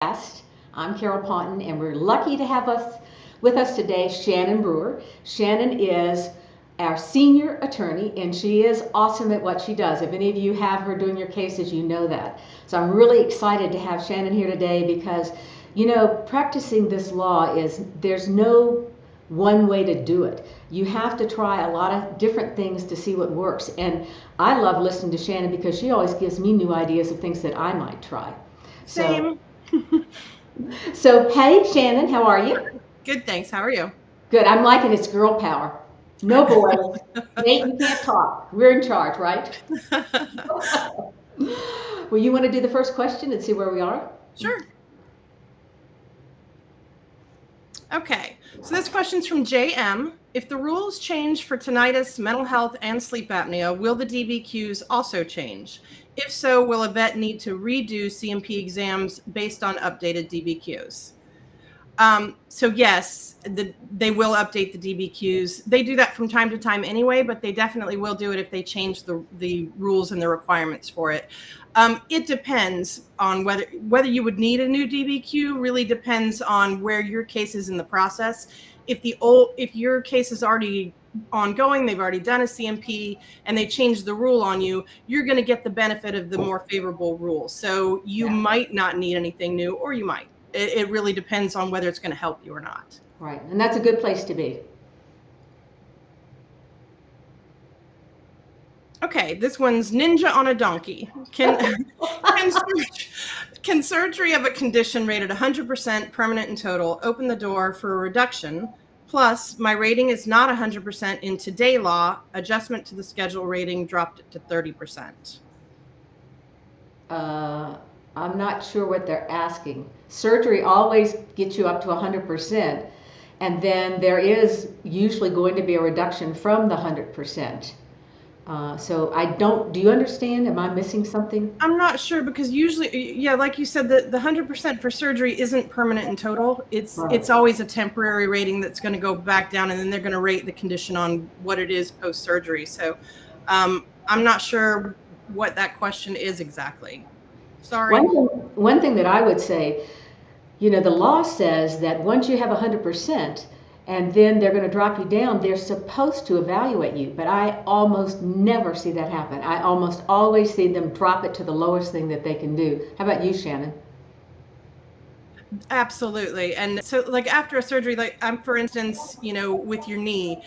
Podcast. I'm Carol Ponton, and we're lucky to have with us today Shannon Brewer. Shannon is our senior attorney, and she is awesome at what she does. If any of you have her doing your cases, you know that. So I'm really excited to have Shannon here today because, practicing this law there's no one way to do it. You have to try a lot of different things to see what works. And I love listening to Shannon because she always gives me new ideas of things that I might try. Same. So, hey, Shannon, how are you? Good, thanks. How are you? Good. I'm liking it's girl power. No boys. Nate, you can't talk. We're in charge, right? Well, you want to do the first question and see where we are? Sure. Okay, so this question's from JM. If the rules change for tinnitus, mental health, and sleep apnea, will the DBQs also change? If so, will a vet need to redo CMP exams based on updated DBQs? So yes, they will update the DBQs. They do that from time to time anyway, but they definitely will do it if they change the rules and the requirements for it. It depends on whether you would need a new DBQ. Really depends on where your case is in the process. If your case is already ongoing, they've already done a CMP and they changed the rule on you, you're going to get the benefit of the more favorable rule. So you might not need anything new, or you might. It really depends on whether it's going to help you or not. Right, and that's a good place to be. Okay, this one's Ninja on a Donkey. Can surgery of a condition rated 100% permanent and total open the door for a reduction? Plus, my rating is not 100% in today law. Adjustment to the schedule rating dropped it to 30%. I'm not sure what they're asking. Surgery always gets you up to 100%, and then there is usually going to be a reduction from the 100%. So do you understand? Am I missing something? I'm not sure, because usually, yeah, like you said, the 100% for surgery isn't permanent and total. It's always a temporary rating that's going to go back down, and then they're going to rate the condition on what it is post-surgery. So I'm not sure what that question is exactly. Sorry. One thing that I would say, the law says that once you have 100%, and then they're going to drop you down, they're supposed to evaluate you. But I almost never see that happen. I almost always see them drop it to the lowest thing that they can do. How about you, Shannon? Absolutely. And so, like, after a surgery, like for instance, with your knee,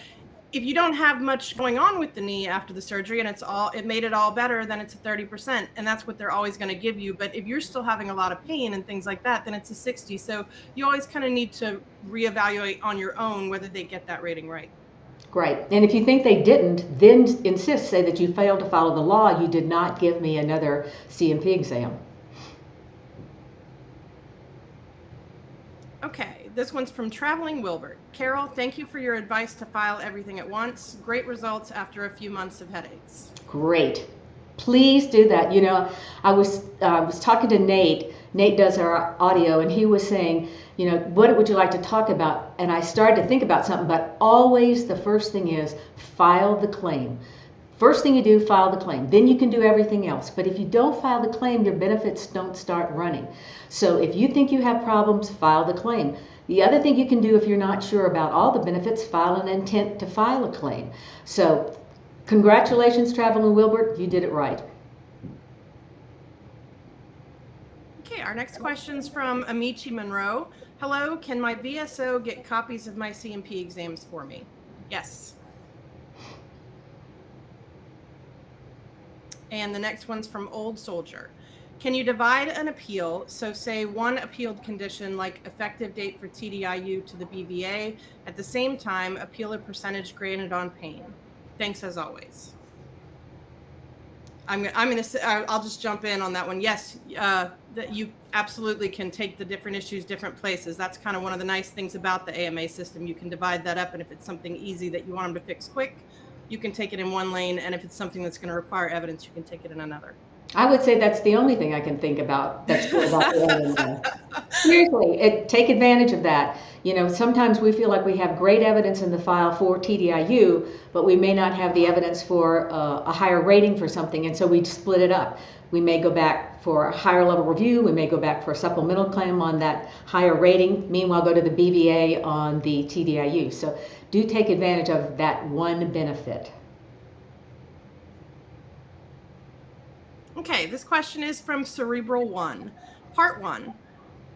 if you don't have much going on with the knee after the surgery and it made it all better, then it's a 30%, and that's what they're always going to give you. But if you're still having a lot of pain and things like that, then it's a 60. So you always kind of need to reevaluate on your own whether they get that rating right. Great. And if you think they didn't, then say that you failed to follow the law. You did not give me another CMP exam. Okay, this one's from Traveling Wilbert. Carol, thank you for your advice to file everything at once. Great results after a few months of headaches. Great. Please do that. I was talking to Nate. Nate does our audio, and he was saying, what would you like to talk about? And I started to think about something, but always the first thing is file the claim. First thing you do, file the claim. Then you can do everything else. But if you don't file the claim, your benefits don't start running. So if you think you have problems, file the claim. The other thing you can do if you're not sure about all the benefits, file an intent to file a claim. So congratulations, Traveling Wilbert. You did it right. Okay, our next question's from Amici Monroe. Hello, can my VSO get copies of my CMP exams for me? Yes. And the next one's from Old Soldier. Can you divide an appeal? So say one appealed condition like effective date for TDIU to the BVA, at the same time appeal a percentage granted on pain. Thanks as always. I'll just jump in on that one. Yes, that you absolutely can take the different issues different places. That's kind of one of the nice things about the AMA system. You can divide that up, and if it's something easy that you want them to fix quick, you can take it in one lane, and if it's something that's going to require evidence, you can take it in another. I would say that's the only thing I can think about that's good about the AMA. Seriously, take advantage of that. Sometimes we feel like we have great evidence in the file for TDIU, but we may not have the evidence for a higher rating for something, and so we split it up. We may go back for a higher level review. We may go back for a supplemental claim on that higher rating. Meanwhile, go to the BVA on the TDIU. So do take advantage of that one benefit. Okay, this question is from Cerebral One. Part 1.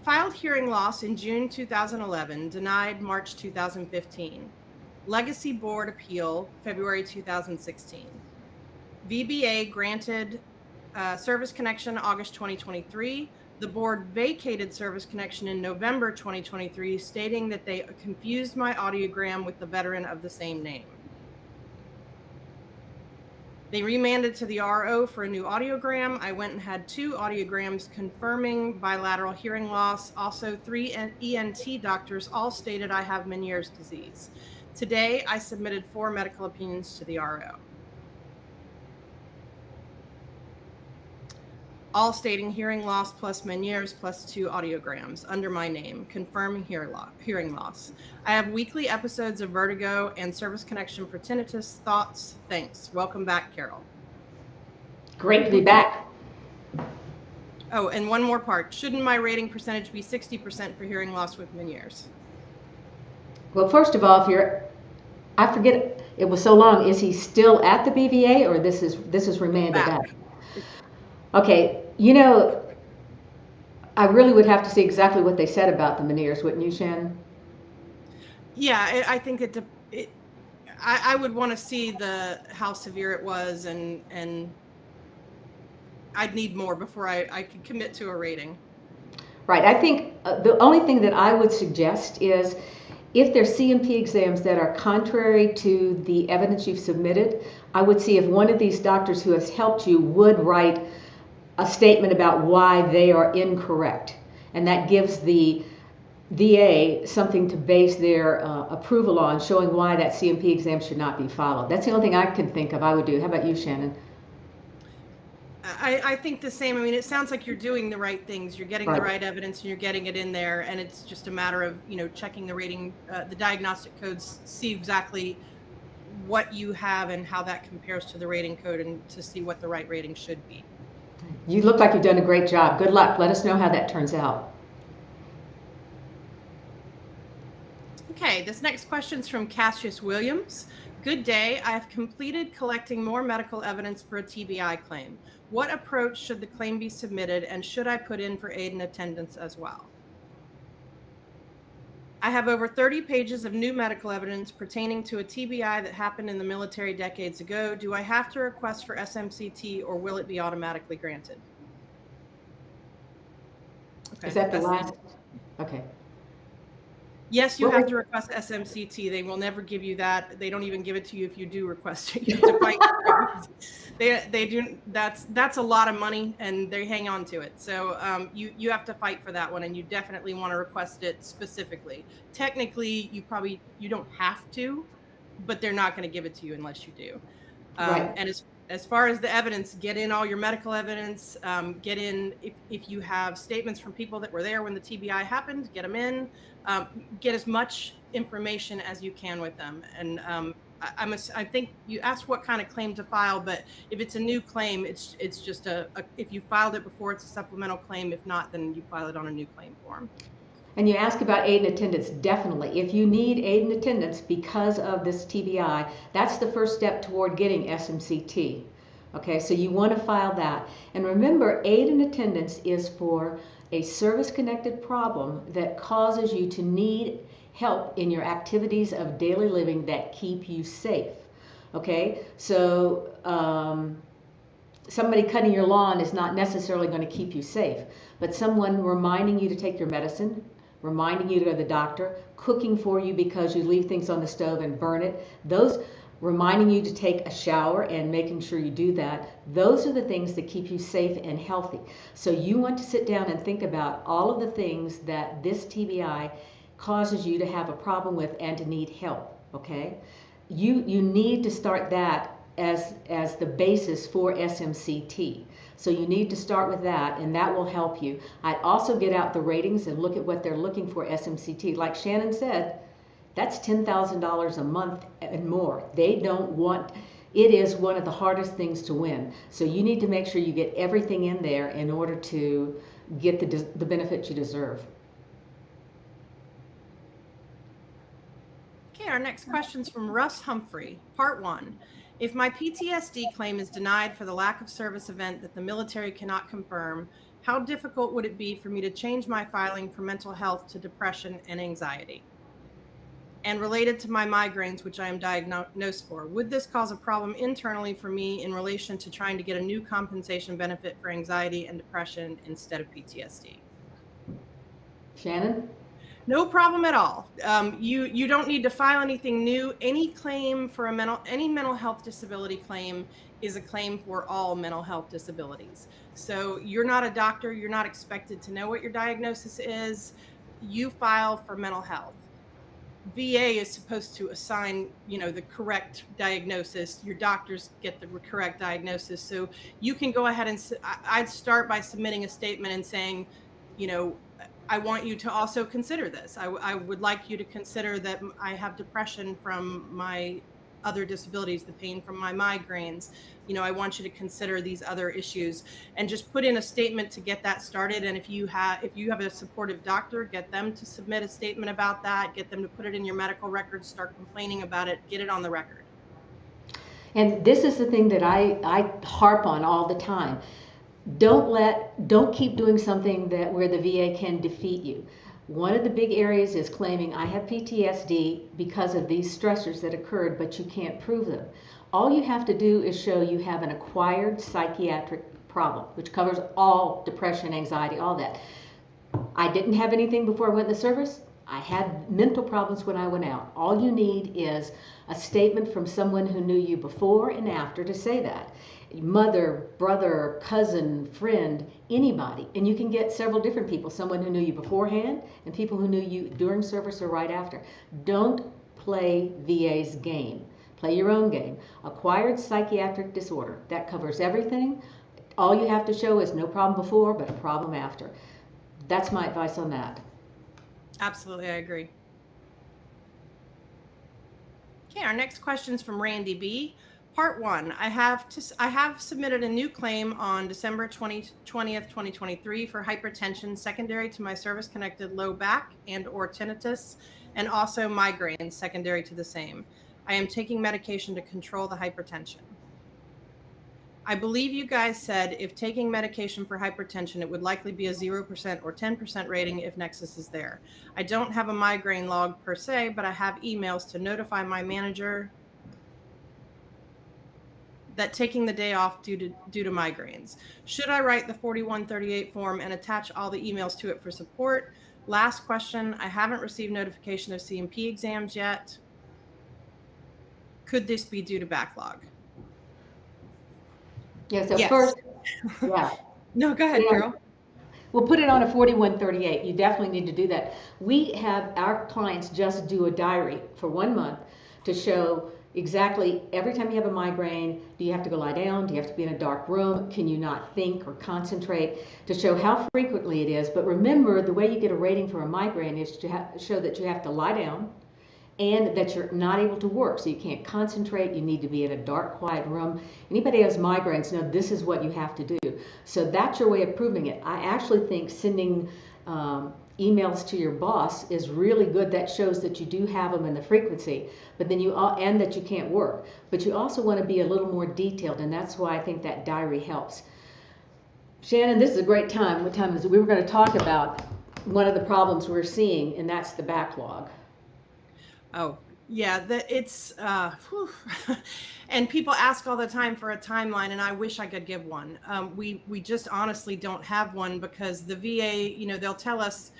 Filed hearing loss in June 2011, denied March 2015. Legacy Board appeal, February 2016. VBA granted service connection August 2023. The board vacated service connection in November 2023, stating that they confused my audiogram with the veteran of the same name. They remanded to the RO for a new audiogram. I went and had 2 audiograms confirming bilateral hearing loss. Also, 3 ENT doctors all stated I have Meniere's disease. Today, I submitted 4 medical opinions to the RO. All stating hearing loss plus Meniere's plus 2 audiograms under my name, confirming hearing loss. I have weekly episodes of vertigo and service connection for tinnitus. Thoughts? Thanks. Welcome back, Carol. Great to be back. Oh, and one more part. Shouldn't my rating percentage be 60% for hearing loss with Meniere's? Well, first of all, I forget, it was so long, is he still at the BVA or this is remanded out? Okay, I really would have to see exactly what they said about the Meniere's, wouldn't you, Shannon? Yeah, I think I would want to see how severe it was, and I'd need more before I could commit to a rating. Right. I think the only thing that I would suggest is if there's CMP exams that are contrary to the evidence you've submitted, I would see if one of these doctors who has helped you would write a statement about why they are incorrect. And that gives the VA something to base their approval on, showing why that CMP exam should not be followed. That's the only thing I can think of I would do. How about you, Shannon? I think the same. I mean, it sounds like you're doing the right things. You're getting the right evidence and you're getting it in there. And it's just a matter of, checking the rating, the diagnostic codes, see exactly what you have and how that compares to the rating code and to see what the right rating should be. You look like you've done a great job. Good luck. Let us know how that turns out. Okay, this next question is from Cassius Williams. Good day. I have completed collecting more medical evidence for a TBI claim. What approach should the claim be submitted, and should I put in for aid and attendance as well? I have over 30 pages of new medical evidence pertaining to a TBI that happened in the military decades ago. Do I have to request for SMCT, or will it be automatically granted? Okay. Is that the last? Okay. Yes, you have to request SMCT. They will never give you that. They don't even give it to you if you do request it. You have to fight for it. They do. That's a lot of money, and they hang on to it. So you have to fight for that one, and you definitely want to request it specifically. Technically, you don't have to, but they're not going to give it to you unless you do. Right. And as far as the evidence, get in all your medical evidence. Get in if you have statements from people that were there when the TBI happened. Get them in. Get as much information as you can with them. And I think you asked what kind of claim to file, but if it's a new claim, it's just if you filed it before, it's a supplemental claim. If not, then you file it on a new claim form. And you ask about aid and attendance. Definitely. If you need aid and attendance because of this TBI, that's the first step toward getting SMCT. Okay, so you want to file that. And remember, aid and attendance is for a service-connected problem that causes you to need help in your activities of daily living that keep you safe. Okay, so somebody cutting your lawn is not necessarily going to keep you safe, but someone reminding you to take your medicine, reminding you to go to the doctor, cooking for you because you leave things on the stove and burn it, those reminding you to take a shower and making sure you do that, those are the things that keep you safe and healthy. So you want to sit down and think about all of the things that this TBI causes you to have a problem with and to need help, okay? You need to start that as the basis for SMCT. So you need to start with that, and that will help you. I'd also get out the ratings and look at what they're looking for SMCT. Like Shannon said, that's $10,000 a month and more. They don't want, it is one of the hardest things to win. So you need to make sure you get everything in there in order to get the benefit you deserve. Okay, our next question is from Russ Humphrey. Part 1. If my PTSD claim is denied for the lack of service event that the military cannot confirm, how difficult would it be for me to change my filing for mental health to depression and anxiety? And related to my migraines, which I am diagnosed for, would this cause a problem internally for me in relation to trying to get a new compensation benefit for anxiety and depression instead of PTSD? Shannon? No problem at all. You don't need to file anything new. Any claim for any mental health disability claim is a claim for all mental health disabilities. So you're not a doctor. You're not expected to know what your diagnosis is. You file for mental health. VA is supposed to assign, the correct diagnosis. Your doctors get the correct diagnosis. So you can go ahead and I'd start by submitting a statement and saying, I want you to also consider this. I would like you to consider that I have depression from my other disabilities, the pain from my migraines. I want you to consider these other issues, and just put in a statement to get that started. And if you have a supportive doctor, get them to submit a statement about that, get them to put it in your medical records, start complaining about it, get it on the record. And this is the thing that I harp on all the time. Don't keep doing something where the VA can defeat you. One of the big areas is claiming I have PTSD because of these stressors that occurred, but you can't prove them. All you have to do is show you have an acquired psychiatric problem, which covers all depression, anxiety, all that. I didn't have anything before I went in the service. I had mental problems when I went out. All you need is a statement from someone who knew you before and after to say that. Mother, brother, cousin, friend, anybody. And you can get several different people, someone who knew you beforehand and people who knew you during service or right after. Don't play VA's game. Play your own game. Acquired psychiatric disorder. That covers everything. All you have to show is no problem before, but a problem after. That's my advice on that. Absolutely, I agree. Okay, our next question is from Randy B. Part 1. I have submitted a new claim on December 20th, 2023 for hypertension secondary to my service-connected low back and or tinnitus, and also migraines secondary to the same. I am taking medication to control the hypertension. I believe you guys said if taking medication for hypertension, it would likely be a 0% or 10% rating if Nexus is there. I don't have a migraine log per se, but I have emails to notify my manager that taking the day off due to migraines. Should I write the 4138 form and attach all the emails to it for support? Last question, I haven't received notification of CMP exams yet. Could this be due to backlog? Yeah, so yes. First, yeah. No, go ahead, girl. We'll put it on a 4138. You definitely need to do that. We have our clients just do a diary for 1 month to show exactly every time you have a migraine, do you have to go lie down? Do you have to be in a dark room? Can you not think or concentrate? To show how frequently it is. But remember, the way you get a rating for a migraine is to show that you have to lie down and that you're not able to work. So you can't concentrate. You need to be in a dark, quiet room. Anybody who has migraines know this is what you have to do. So that's your way of proving it. I actually think sending emails to your boss is really good. That shows that you do have them in the frequency, but then and that you can't work. But you also want to be a little more detailed, and that's why I think that diary helps. Shannon, this is a great time. What time is it? We were going to talk about one of the problems we're seeing, and that's the backlog. Oh, yeah, it's and people ask all the time for a timeline, and I wish I could give one. We just honestly don't have one because the VA, they'll tell us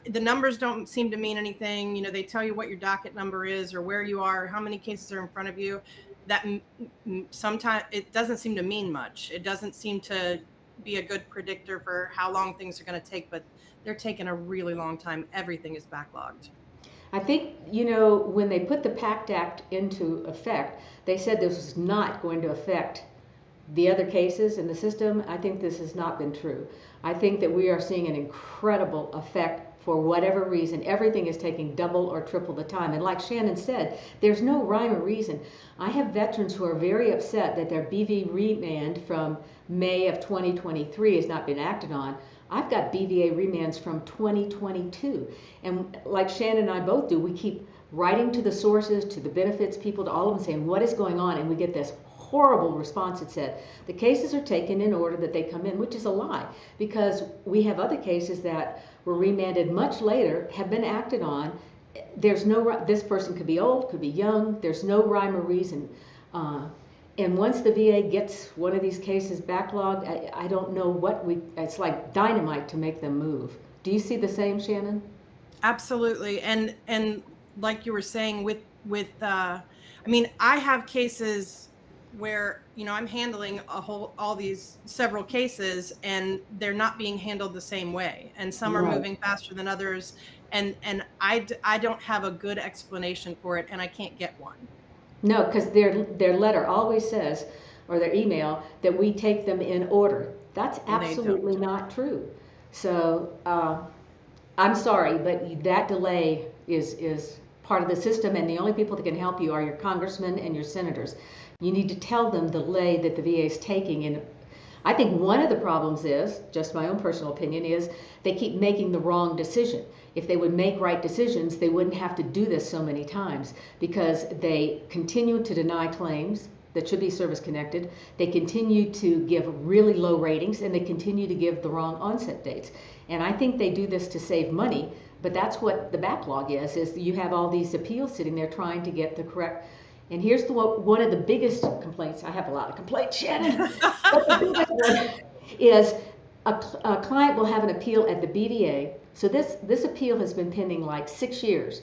the numbers don't seem to mean anything. They tell you what your docket number is or where you are, how many cases are in front of you. That sometimes it doesn't seem to mean much. It doesn't seem to be a good predictor for how long things are going to take, but they're taking a really long time. Everything is backlogged. I think, when they put the PACT Act into effect, they said this was not going to affect the other cases in the system. I think this has not been true. I think that we are seeing an incredible effect for whatever reason, everything is taking double or triple the time. And like Shannon said, there's no rhyme or reason. I have veterans who are very upset that their BV remand from May of 2023 has not been acted on. I've got BVA remands from 2022. And like Shannon and I both do, we keep writing to the sources, to the benefits people, to all of them saying, what is going on? And we get this horrible response that said, the cases are taken in order that they come in, which is a lie, because we have other cases that were remanded much later, have been acted on. There's no, this person could be old, could be young, there's no rhyme or reason. And once the VA gets one of these cases backlogged, I don't know what it's like dynamite to make them move. Do you see the same, Shannon? Absolutely. And like you were saying I mean, I have cases where, I'm handling several cases, and they're not being handled the same way. And some are moving faster than others. And I don't have a good explanation for it, and I can't get one. No, because their letter always says, or their email, that we take them in order. That's absolutely not true. So I'm sorry, but that delay is part of the system, and the only people that can help you are your congressmen and your senators. You need to tell them the delay that the VA is taking. And I think one of the problems is, just my own personal opinion, is they keep making the wrong decision. If they would make right decisions, they wouldn't have to do this so many times, because they continue to deny claims that should be service connected. They continue to give really low ratings, and they continue to give the wrong onset dates. And I think they do this to save money, but that's what the backlog is you have all these appeals sitting there trying to get the correct. And here's one of the biggest complaints. I have a lot of complaints, Shannon. But the biggest one is a client will have an appeal at the BVA. So this appeal has been pending like 6 years.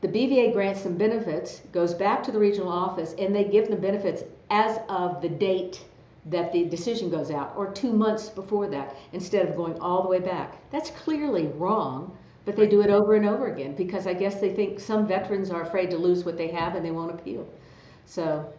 The BVA grants them benefits, goes back to the regional office, and they give them benefits as of the date that the decision goes out, or 2 months before that, instead of going all the way back. That's clearly wrong, but they do it over and over again, because I guess they think some veterans are afraid to lose what they have and they won't appeal. So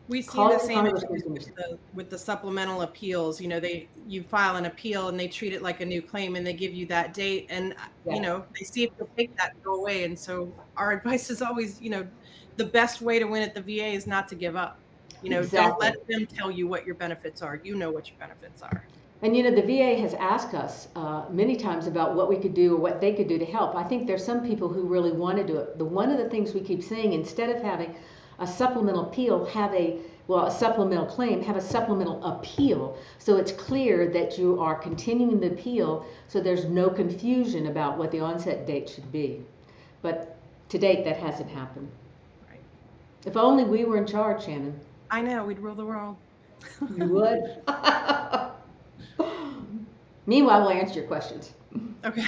we see the same issues with the supplemental appeals. You file an appeal and they treat it like a new claim, and they give you that date, and they see if you'll take that and go away. And so our advice is always, the best way to win at the VA is not to give up. Exactly. Don't let them tell you what your benefits are. You know what your benefits are. And the VA has asked us many times about what we could do or what they could do to help. I think there's some people who really want to do it. One of the things we keep saying, instead of having a supplemental appeal, have a supplemental claim, have a supplemental appeal, so it's clear that you are continuing the appeal, so there's no confusion about what the onset date should be. But to date, that hasn't happened. Right. If only we were in charge, Shannon. I know, we'd rule the world. You would. Meanwhile, we'll answer your questions. Okay.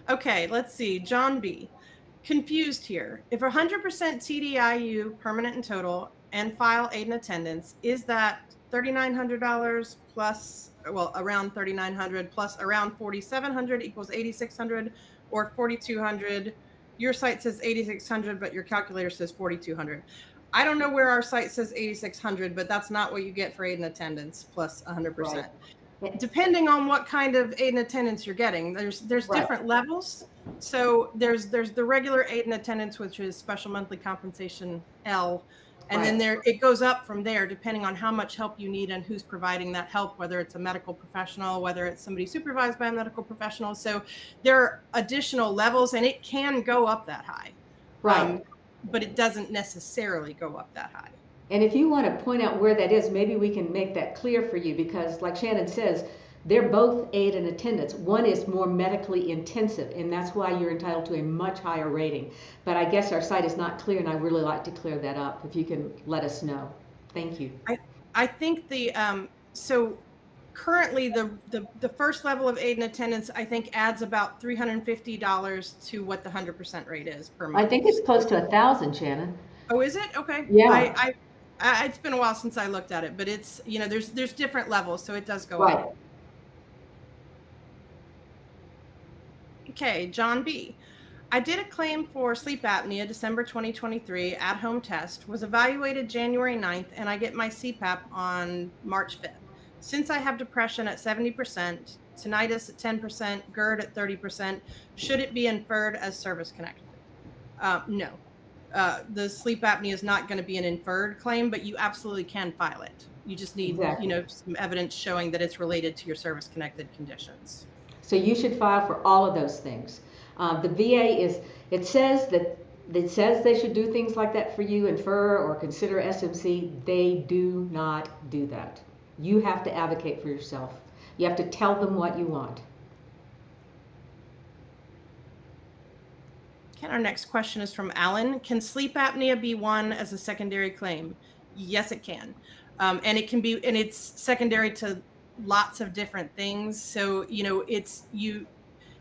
Okay, let's see. John B. Confused here. If 100% TDIU permanent and total and file aid and attendance, is that $3,900 plus, around $3,900 plus around $4,700 equals $8,600, or $4,200? Your site says $8,600, but your calculator says $4,200. I don't know where our site says $8,600, but that's not what you get for aid and attendance plus 100%. Right. Depending on what kind of aid and attendance you're getting, there's different levels. So there's the regular aid and attendance, which is special monthly compensation L, and then it goes up from there depending on how much help you need and who's providing that help, whether it's a medical professional, whether it's somebody supervised by a medical professional. So there are additional levels, and it can go up that high. Right. But it doesn't necessarily go up that high. And if you want to point out where that is, maybe we can make that clear for you, because like Shannon says, they're both aid and attendance. One is more medically intensive, and that's why you're entitled to a much higher rating. But I guess our site is not clear, and I'd really like to clear that up. If you can let us know. Thank you. I think so currently the first level of aid and attendance, I think, adds about $350 to what the 100% rate is per month. I think it's close to 1,000, Shannon. Oh, is it? Okay. Yeah. It's been a while since I looked at it, but it's, there's different levels, so it does go up. Okay, John B. I did a claim for sleep apnea December 2023 at-home test, was evaluated January 9th, and I get my CPAP on March 5th. Since I have depression at 70%, tinnitus at 10%, GERD at 30%. Should it be inferred as service connected? No. The sleep apnea is not going to be an inferred claim, but you absolutely can file it. You just need, Exactly. some evidence showing that it's related to your service connected conditions. So you should file for all of those things. The VA it says they should do things like that for you, infer or consider SMC. They do not do that. You have to advocate for yourself. You have to tell them what you want. Okay, our next question is from Alan. Can sleep apnea be won as a secondary claim? Yes, it can. And it can be, and it's secondary to lots of different things. So, it's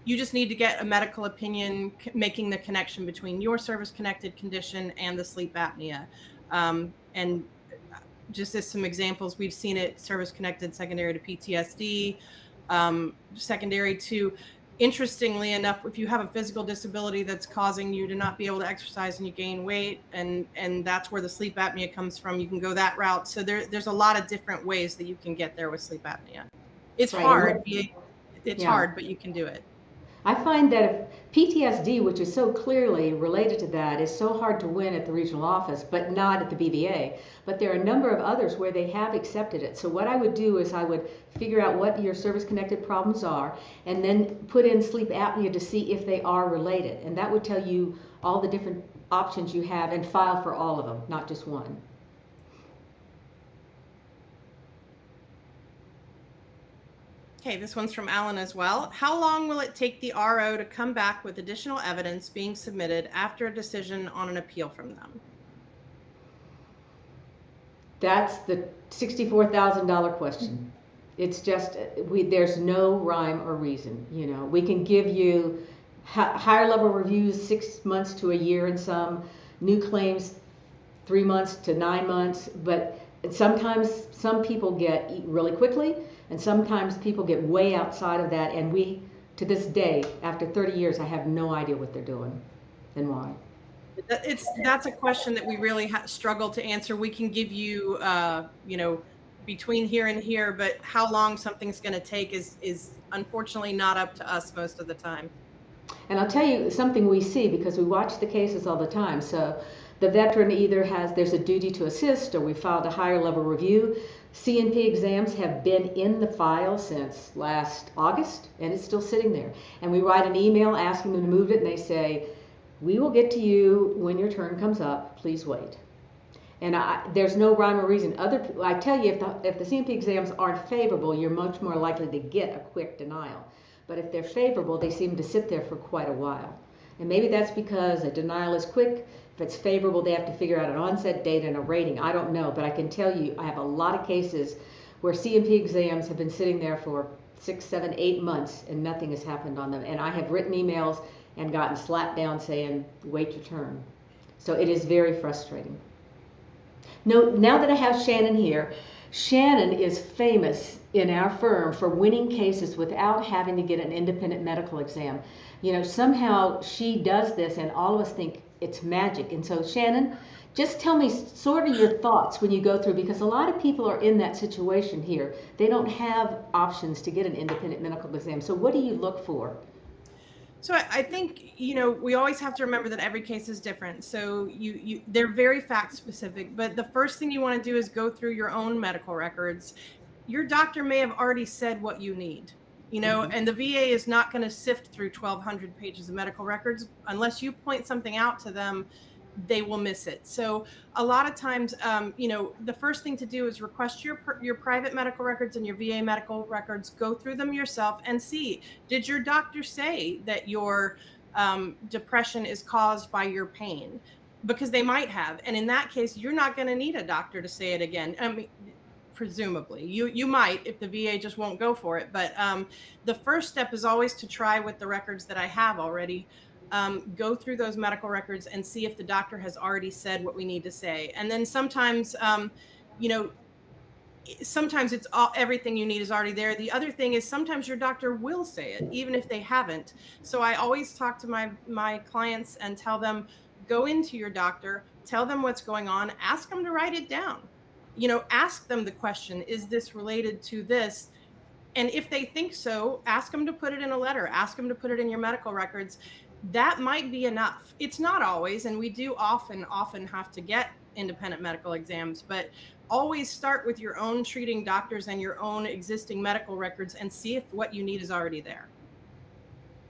you just need to get a medical opinion making the connection between your service connected condition and the sleep apnea. And just as some examples, we've seen it service connected secondary to PTSD, secondary to, interestingly enough, if you have a physical disability that's causing you to not be able to exercise and you gain weight, and that's where the sleep apnea comes from, you can go that route. So there's a lot of different ways that you can get there with sleep apnea. It's Right. hard. It's Yeah. hard, but you can do it. I find that if PTSD, which is so clearly related to that, is so hard to win at the regional office, but not at the BVA. But there are a number of others where they have accepted it. So what I would do is I would figure out what your service-connected problems are, and then put in sleep apnea to see if they are related. And that would tell you all the different options you have, and file for all of them, not just one. Okay, this one's from Alan as well. How long will it take the RO to come back with additional evidence being submitted after a decision on an appeal from them? That's the $64,000 question. It's just, there's no rhyme or reason. We can give you higher level reviews 6 months to a year, and some new claims 3 months to 9 months, but sometimes some people get really quickly, and sometimes people get way outside of that, and to this day, after 30 years, I have no idea what they're doing and why. That's a question that we really struggle to answer. We can give you, between here and here, but how long something's going to take is unfortunately not up to us most of the time. And I'll tell you something we see, because we watch the cases all the time. So the veteran either there's a duty to assist, or we filed a higher level review. C&P exams have been in the file since last August, and it's still sitting there. And we write an email asking them to move it, and they say, we will get to you when your turn comes up, please wait. And there's no rhyme or reason. I tell you, if the C&P exams aren't favorable, you're much more likely to get a quick denial. But if they're favorable, they seem to sit there for quite a while. And maybe that's because a denial is quick. If it's favorable, they have to figure out an onset date and a rating. I don't know, but I can tell you I have a lot of cases where C&P exams have been sitting there for 6, 7, 8 months, and nothing has happened on them. And I have written emails and gotten slapped down saying, wait your turn. So it is very frustrating. Now that I have Shannon here, Shannon is famous in our firm for winning cases without having to get an independent medical exam. Somehow she does this, and all of us think it's magic. And so Shannon, just tell me sort of your thoughts when you go through, because a lot of people are in that situation here. They don't have options to get an independent medical exam. So what do you look for? So I think, we always have to remember that every case is different. So they're very fact specific, but the first thing you want to do is go through your own medical records. Your doctor may have already said what you need, Mm-hmm. and the VA is not going to sift through 1,200 pages of medical records unless you point something out to them. They will miss it. So a lot of times, the first thing to do is request your private medical records and your VA medical records. Go through them yourself and see, did your doctor say that your depression is caused by your pain? Because they might have. And in that case, you're not going to need a doctor to say it again. I mean, presumably you might, if the VA just won't go for it. But the first step is always to try with the records that I have already. Go through those medical records and see if the doctor has already said what we need to say. And then sometimes, sometimes it's everything you need is already there. The other thing is sometimes your doctor will say it, even if they haven't. So I always talk to my clients and tell them, go into your doctor, tell them what's going on, ask them to write it down. Ask them the question, is this related to this? And if they think so, ask them to put it in a letter, ask them to put it in your medical records. That might be enough. It's not always, and we do often have to get independent medical exams, but always start with your own treating doctors and your own existing medical records and see if what you need is already there.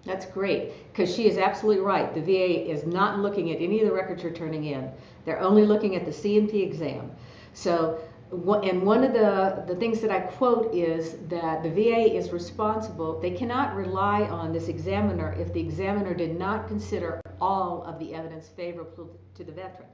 That's great, because she is absolutely right. The VA is not looking at any of the records you're turning in. They're only looking at the C&P exam. So, and one of the things that I quote is that the VA is responsible. They cannot rely on this examiner if the examiner did not consider all of the evidence favorable to the veteran.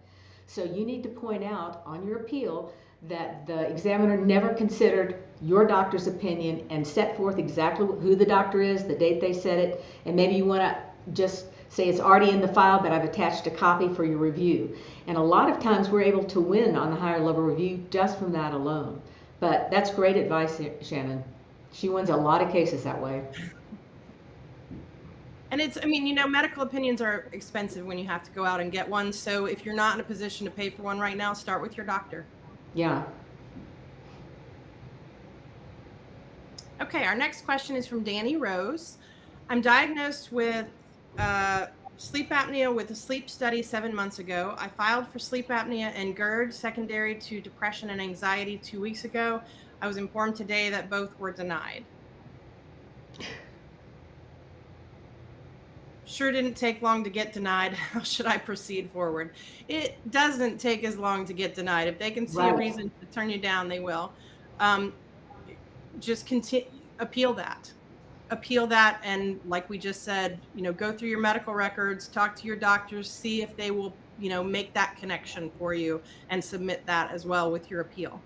So you need to point out on your appeal that the examiner never considered your doctor's opinion and set forth exactly who the doctor is, the date they said it, and maybe you want to just say it's already in the file, but I've attached a copy for your review. And a lot of times we're able to win on the higher level review just from that alone. But that's great advice, Shannon. She wins a lot of cases that way. And it's, I mean, you know, medical opinions are expensive when you have to go out and get one. So if you're not in a position to pay for one right now, start with your doctor. Yeah. Okay, our next question is from Danny Rose. I'm diagnosed with sleep apnea with a sleep study 7 months ago. I filed for sleep apnea and GERD secondary to depression and anxiety 2 weeks ago. I was informed today that both were denied. Sure didn't take long to get denied. How should I proceed forward? It doesn't take as long to get denied. If they can see a reason to turn you down, they will. Just continue, appeal that, and like we just said, you know, go through your medical records, talk to your doctors, see if they will, you know, make that connection for you and submit that as well with your appeal.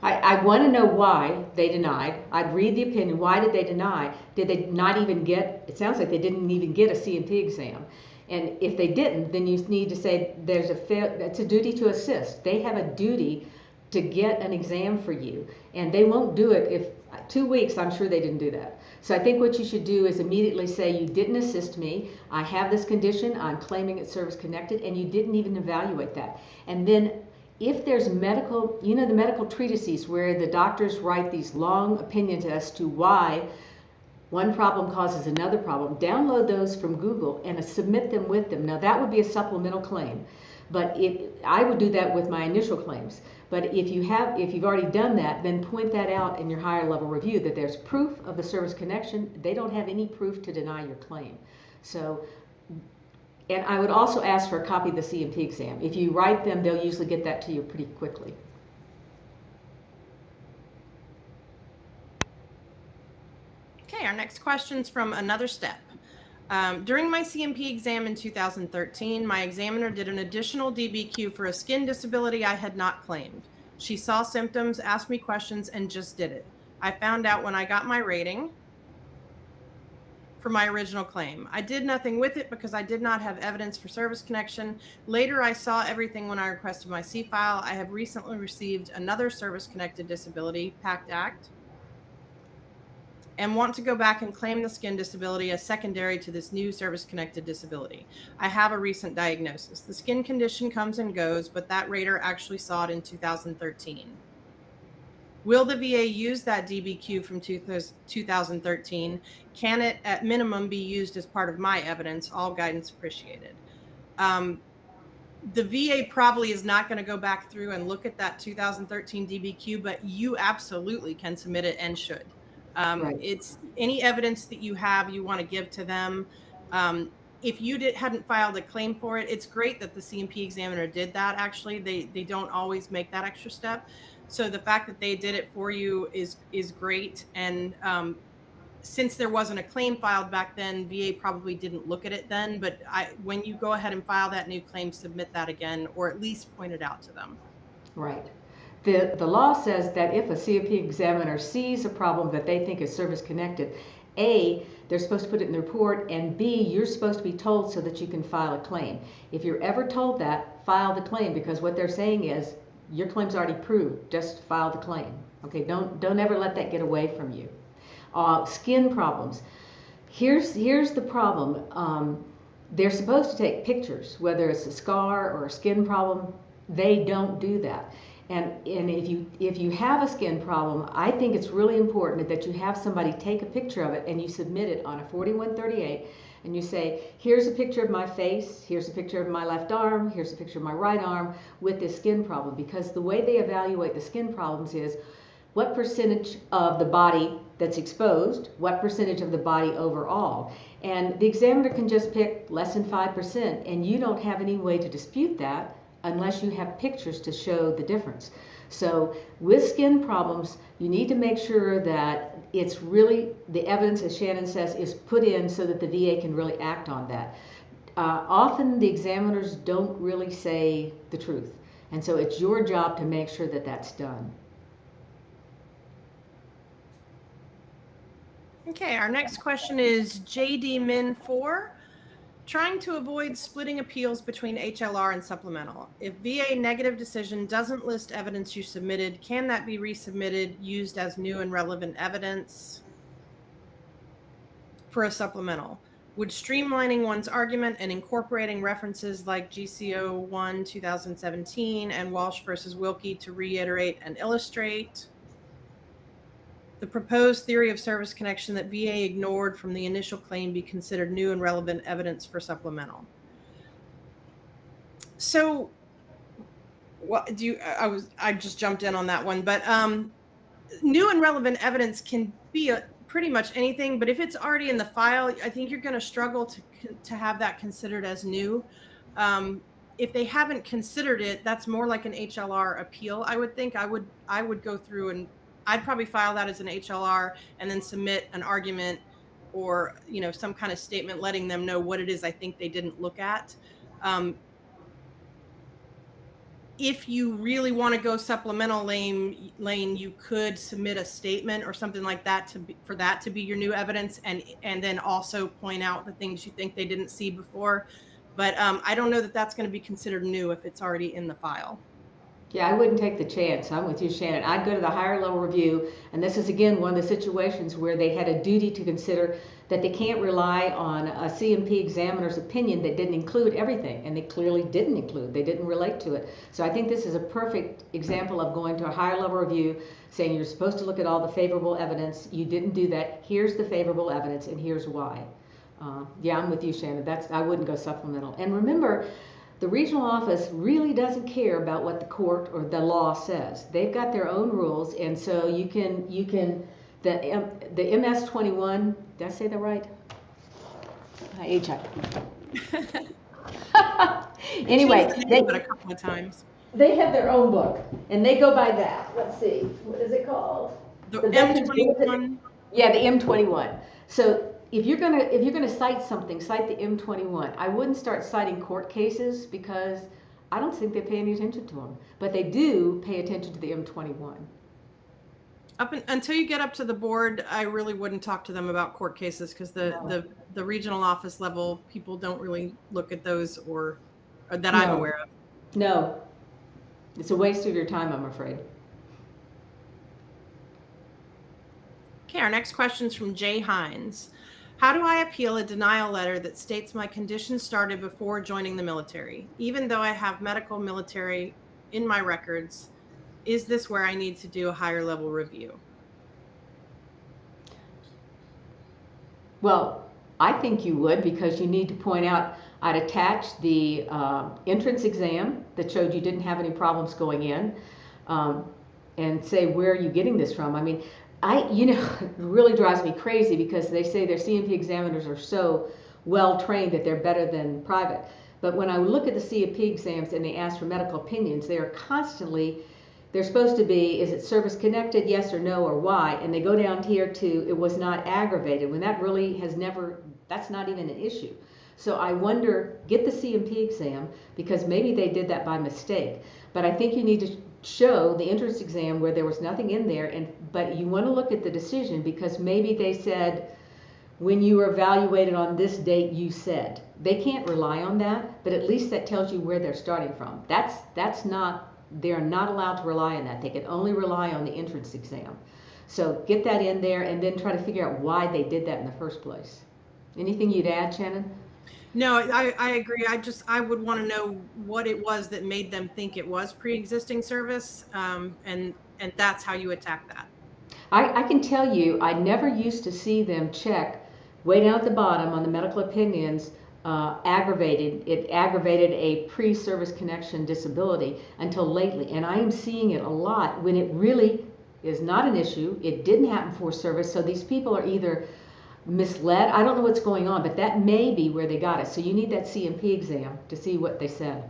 I want to know why they denied. I'd read the opinion. Why did they deny? Did they not even get, it sounds like they didn't even get a C&P exam. And if they didn't, then you need to say it's a duty to assist. They have a duty to get an exam for you. And they won't do it if 2 weeks, I'm sure they didn't do that. So I think what you should do is immediately say, you didn't assist me, I have this condition, I'm claiming it's service connected, and you didn't even evaluate that. And then if there's medical, you know, the medical treatises where the doctors write these long opinions as to why one problem causes another problem, download those from Google and submit them with them. Now that would be a supplemental claim, but I would do that with my initial claims. But if you've already done that, then point that out in your higher level review that there's proof of the service connection. They don't have any proof to deny your claim. So, and I would also ask for a copy of the C&P exam. If you write them, they'll usually get that to you pretty quickly. Okay, our next question is from Another Step. During my C&P exam in 2013, my examiner did an additional DBQ for a skin disability I had not claimed. She saw symptoms, asked me questions, and just did it. I found out when I got my rating for my original claim. I did nothing with it because I did not have evidence for service connection. Later, I saw everything when I requested my C-file. I have recently received another service-connected disability, PACT Act, and want to go back and claim the skin disability as secondary to this new service-connected disability. I have a recent diagnosis. The skin condition comes and goes, but that rater actually saw it in 2013. Will the VA use that DBQ from 2013? Can it, at minimum, be used as part of my evidence? All guidance appreciated. The VA probably is not going to go back through and look at that 2013 DBQ, but you absolutely can submit it and should. Right. It's any evidence that you have, you want to give to them. If you hadn't filed a claim for it, it's great that the C&P examiner did that. Actually, they don't always make that extra step. So the fact that they did it for you is great. And since there wasn't a claim filed back then, VA probably didn't look at it then. But when you go ahead and file that new claim, submit that again, or at least point it out to them. Right. The law says that if a C&P examiner sees a problem that they think is service connected, A, they're supposed to put it in the report, and B, you're supposed to be told so that you can file a claim. If you're ever told that, file the claim, because what they're saying is your claim's already proved. Just file the claim. Okay, don't ever let that get away from you. Skin problems. Here's the problem. They're supposed to take pictures, whether it's a scar or a skin problem. They don't do that. And if you have a skin problem, I think it's really important that you have somebody take a picture of it and you submit it on a 4138, and you say, here's a picture of my face, here's a picture of my left arm, here's a picture of my right arm with this skin problem. Because the way they evaluate the skin problems is what percentage of the body that's exposed, what percentage of the body overall. And the examiner can just pick less than 5%, and you don't have any way to dispute that unless you have pictures to show the difference. So with skin problems, you need to make sure that it's really, the evidence, as Shannon says, is put in so that the VA can really act on that. Often the examiners don't really say the truth, and so it's your job to make sure that that's done. Okay, our next question is JD Min 4. Trying to avoid splitting appeals between HLR and supplemental. If VA negative decision doesn't list evidence you submitted, can that be resubmitted, used as new and relevant evidence for a supplemental? Would streamlining one's argument and incorporating references like GCO 1 2017 and Walsh versus Wilkie to reiterate and illustrate the proposed theory of service connection that VA ignored from the initial claim be considered new and relevant evidence for supplemental? So, what do you? I just jumped in on that one, but new and relevant evidence can be pretty much anything. But if it's already in the file, I think you're going to struggle to have that considered as new. If they haven't considered it, that's more like an HLR appeal. I would think I would go through and I'd probably file that as an HLR and then submit an argument or, some kind of statement letting them know what it is I think they didn't look at. If you really want to go supplemental lane, you could submit a statement or something like that for that to be your new evidence, and then also point out the things you think they didn't see before. But I don't know that that's going to be considered new if it's already in the file. Yeah, I wouldn't take the chance. I'm with you, Shannon. I'd go to the higher level review, and this is again one of the situations where they had a duty to consider that they can't rely on a CMP examiner's opinion that didn't include everything, and they clearly didn't include. They didn't relate to it. So I think this is a perfect example of going to a higher level review, saying you're supposed to look at all the favorable evidence. You didn't do that. Here's the favorable evidence, and here's why. Yeah, I'm with you, Shannon. I wouldn't go supplemental. And remember, the regional office really doesn't care about what the court or the law says. They've got their own rules, and so you can the MS-21. Did I say that right? I age check. Anyway, they a couple of times. They have their own book, and they go by that. Let's see, what is it called? The M21. Yeah, the M21. So if you're gonna cite something, cite the M21. I wouldn't start citing court cases because I don't think they pay any attention to them, but they do pay attention to the M21. Until you get up to the board, I really wouldn't talk to them about court cases because the regional office level people don't really look at those or that I'm aware of. No, it's a waste of your time, I'm afraid. Okay, our next question is from Jay Hines. How do I appeal a denial letter that states my condition started before joining the military? Even though I have medical military in my records, is this where I need to do a higher level review? Well, I think you would, because you need to point out, I'd attach the entrance exam that showed you didn't have any problems going in, and say, where are you getting this from? I mean, it really drives me crazy because they say their CMP examiners are so well trained that they're better than private. But when I look at the CMP exams and they ask for medical opinions, they are constantly, they're supposed to be, is it service connected, yes or no, or why? And they go down here to, it was not aggravated, when that really has never, that's not even an issue. So I wonder, get the CMP exam, because maybe they did that by mistake. But I think you need to show the entrance exam where there was nothing in there, but you want to look at the decision, because maybe they said, when you were evaluated on this date, you said. They can't rely on that, but at least that tells you where they're starting from. That's not, they're not allowed to rely on that. They can only rely on the entrance exam. So get that in there and then try to figure out why they did that in the first place. Anything you'd add, Shannon? No, I agree. I would want to know what it was that made them think it was pre-existing service, and that's how you attack that. I can tell you, I never used to see them check way down at the bottom on the medical opinions, it aggravated a pre-service connection disability until lately. And I am seeing it a lot when it really is not an issue. It didn't happen for service. So these people are either misled. I don't know what's going on, but that may be where they got it. So you need that CMP exam to see what they said.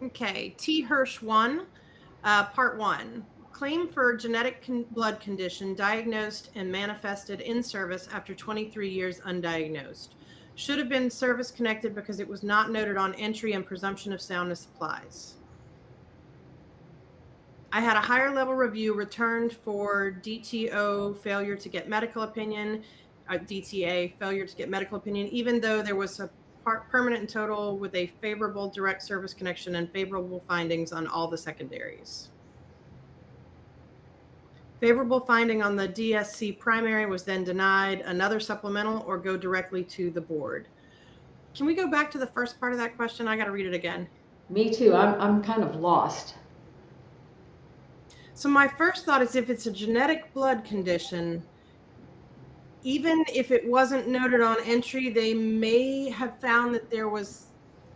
Okay, T. Hirsch 1, Part 1. Claim for genetic blood condition diagnosed and manifested in service after 23 years undiagnosed. Should have been service connected because it was not noted on entry, and presumption of soundness applies. I had a higher level review returned for DTO failure to get medical opinion, DTA failure to get medical opinion, even though there was a permanent and total with a favorable direct service connection and favorable findings on all the secondaries. Favorable finding on the DSC primary was then denied. Another supplemental or go directly to the board. Can we go back to the first part of that question? I got to read it again. Me too. I'm kind of lost. So my first thought is, if it's a genetic blood condition, even if it wasn't noted on entry, they may have found that there was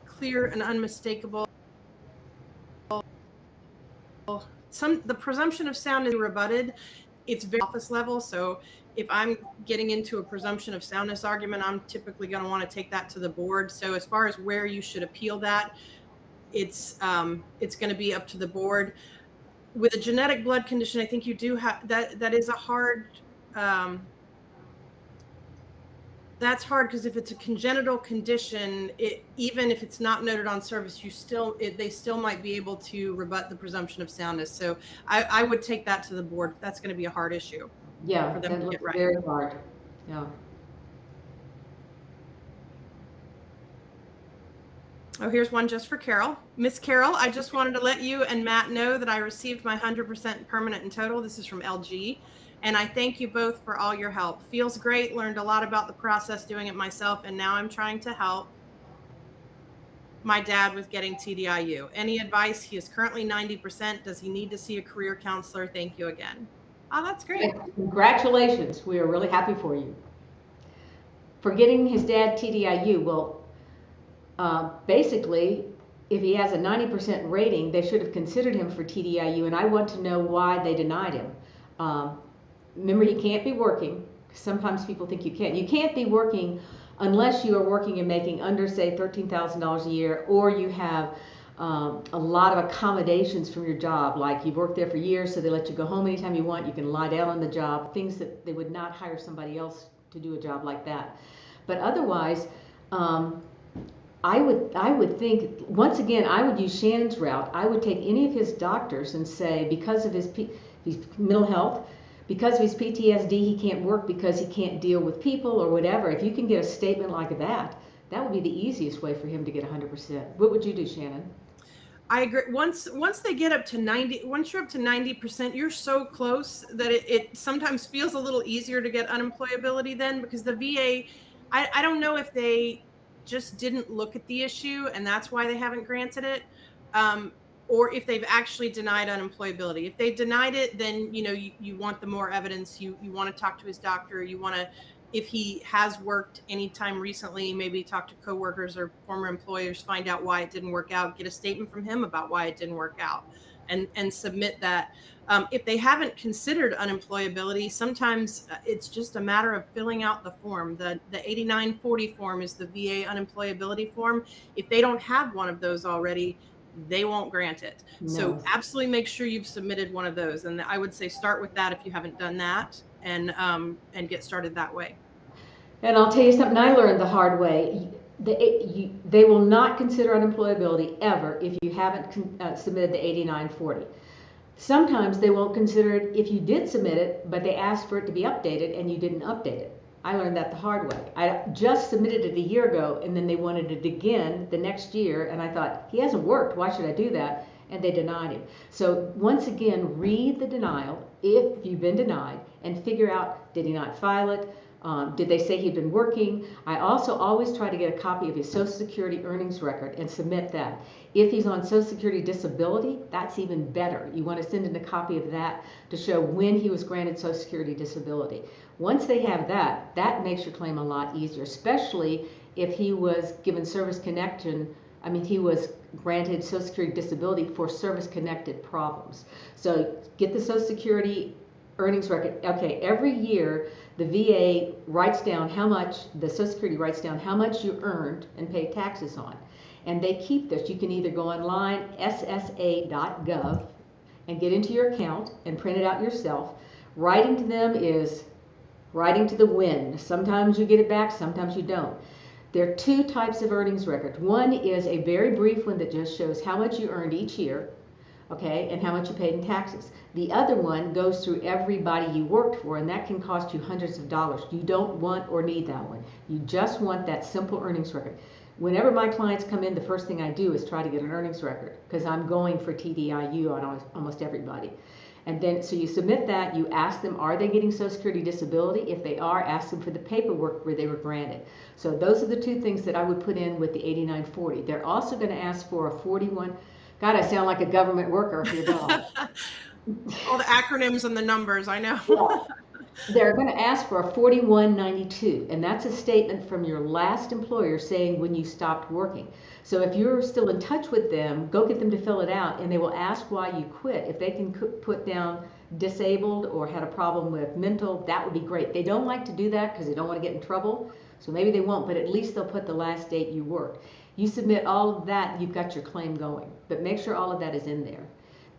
clear and unmistakable. The presumption of sound is rebutted. It's very office level. So if I'm getting into a presumption of soundness argument, I'm typically going to want to take that to the board. So as far as where you should appeal that, it's going to be up to the board. With a genetic blood condition, I think you do have that is a hard. That's hard because if it's a congenital condition, even if it's not noted on service, they still might be able to rebut the presumption of soundness. So I would take that to the board. That's going to be a hard issue. Yeah, for them to get right. Very hard. Yeah. Oh, here's one just for Carol. Miss Carol, I just wanted to let you and Matt know that I received my 100% permanent and total. This is from LG. And I thank you both for all your help. Feels great. Learned a lot about the process doing it myself. And now I'm trying to help my dad with getting TDIU. Any advice? He is currently 90%. Does he need to see a career counselor? Thank you again. Oh, that's great. Congratulations. We are really happy for you. For getting his dad TDIU, well, basically, if he has a 90% rating, they should have considered him for TDIU, and I want to know why they denied him. Remember, he can't be working. Sometimes people think you can't. You can't be working unless you are working and making under, say, $13,000 a year, or you have a lot of accommodations from your job, like you've worked there for years, so they let you go home anytime you want. You can lie down on the job, things that they would not hire somebody else to do a job like that. But otherwise, I would think, once again, I would use Shannon's route. I would take any of his doctors and say, because of his mental health, because of his PTSD, he can't work because he can't deal with people or whatever. If you can get a statement like that, that would be the easiest way for him to get 100%. What would you do, Shannon? I agree. Once they get up to 90, once you're up to 90%, you're so close that it sometimes feels a little easier to get unemployability then, because the VA, I don't know if they just didn't look at the issue and that's why they haven't granted it, or if they've actually denied unemployability. If they denied it, then you want the more evidence. You want to talk to his doctor. You want to, if he has worked anytime recently, maybe talk to coworkers or former employers, find out why it didn't work out, get a statement from him about why it didn't work out, and submit that. If they haven't considered unemployability, sometimes it's just a matter of filling out the form. The 8940 form is the VA unemployability form. If they don't have one of those already, they won't grant it. No. So absolutely make sure you've submitted one of those. And I would say start with that if you haven't done that, and get started that way. And I'll tell you something I learned the hard way. They will not consider unemployability ever if you haven't submitted the 8940. Sometimes they won't consider it if you did submit it, but they asked for it to be updated and you didn't update it. I learned that the hard way. I just submitted it a year ago, and then they wanted it again the next year, and I thought, he hasn't worked, why should I do that? And they denied him. So once again, read the denial. if you've been denied, and figure out, did he not file it? Did they say he'd been working? I also always try to get a copy of his Social Security earnings record and submit that. If he's on Social Security disability, that's even better. You want to send in a copy of that to show when he was granted Social Security disability. Once they have that, that makes your claim a lot easier, especially if he was given service connection. I mean, he was granted Social Security disability for service-connected problems. So get the Social Security earnings record. Okay, every year the VA writes down how much, the Social Security writes down how much you earned and paid taxes on. And they keep this. You can either go online, ssa.gov, and get into your account and print it out yourself. Writing to them is writing to the wind. Sometimes you get it back, sometimes you don't. There are two types of earnings records. One is a very brief one that just shows how much you earned each year, okay, and how much you paid in taxes. The other one goes through everybody you worked for, and that can cost you hundreds of dollars. You don't want or need that one. You just want that simple earnings record. Whenever my clients come in, the first thing I do is try to get an earnings record, because I'm going for TDIU on almost everybody. And then, so you submit that, you ask them, are they getting Social Security disability? If they are, ask them for the paperwork where they were granted. So those are the two things that I would put in with the 8940. They're also going to ask for a 41. God, I sound like a government worker here, don't I? All the acronyms and the numbers, I know. Yeah. They're going to ask for a 4192, and that's a statement from your last employer saying when you stopped working. So if you're still in touch with them, go get them to fill it out, and they will ask why you quit. If they can put down disabled or had a problem with mental, that would be great. They don't like to do that because they don't want to get in trouble, so maybe they won't, but at least they'll put the last date you worked. You submit all of that, you've got your claim going, but make sure all of that is in there.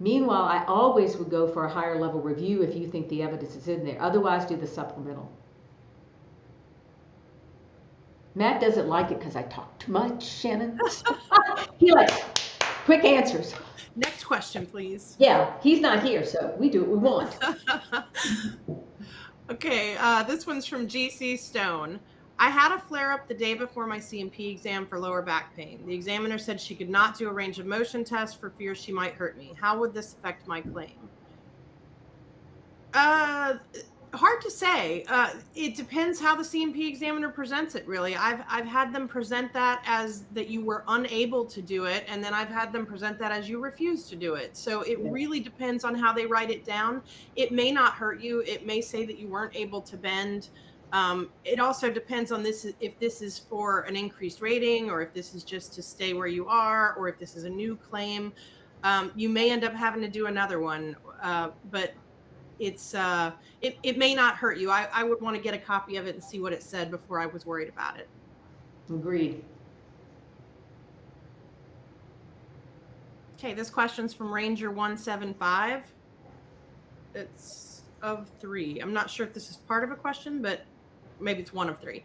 Meanwhile, I always would go for a higher level review if you think the evidence is in there. Otherwise, do the supplemental. Matt doesn't like it because I talk too much, Shannon. He likes quick answers. Next question, please. Yeah, he's not here, so we do what we want. Okay, this one's from GC Stone. I had a flare-up the day before my C&P exam for lower back pain. The examiner said she could not do a range of motion test for fear she might hurt me. How would this affect my claim? Hard to say. It depends how the C&P examiner presents it, really. I've had them present that as that you were unable to do it, and then I've had them present that as you refused to do it. So it really depends on how they write it down. It may not hurt you. It may say that you weren't able to bend. It also depends on this, if this is for an increased rating or if this is just to stay where you are or if this is a new claim. You may end up having to do another one, but it's it may not hurt you. I would want to get a copy of it and see what it said before I was worried about it. Agreed. Okay, this question's from Ranger 175. It's of 3. I'm not sure if this is part of a question, but maybe it's one of 3.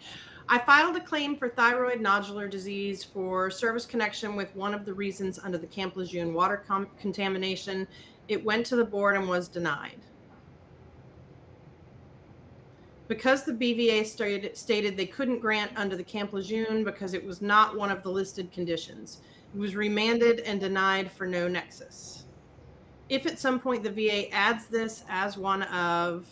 I filed a claim for thyroid nodular disease for service connection with one of the reasons under the Camp Lejeune water contamination. It went to the board and was denied. Because the BVA stated they couldn't grant under the Camp Lejeune because it was not one of the listed conditions. It was remanded and denied for no nexus. If at some point the VA adds this as one of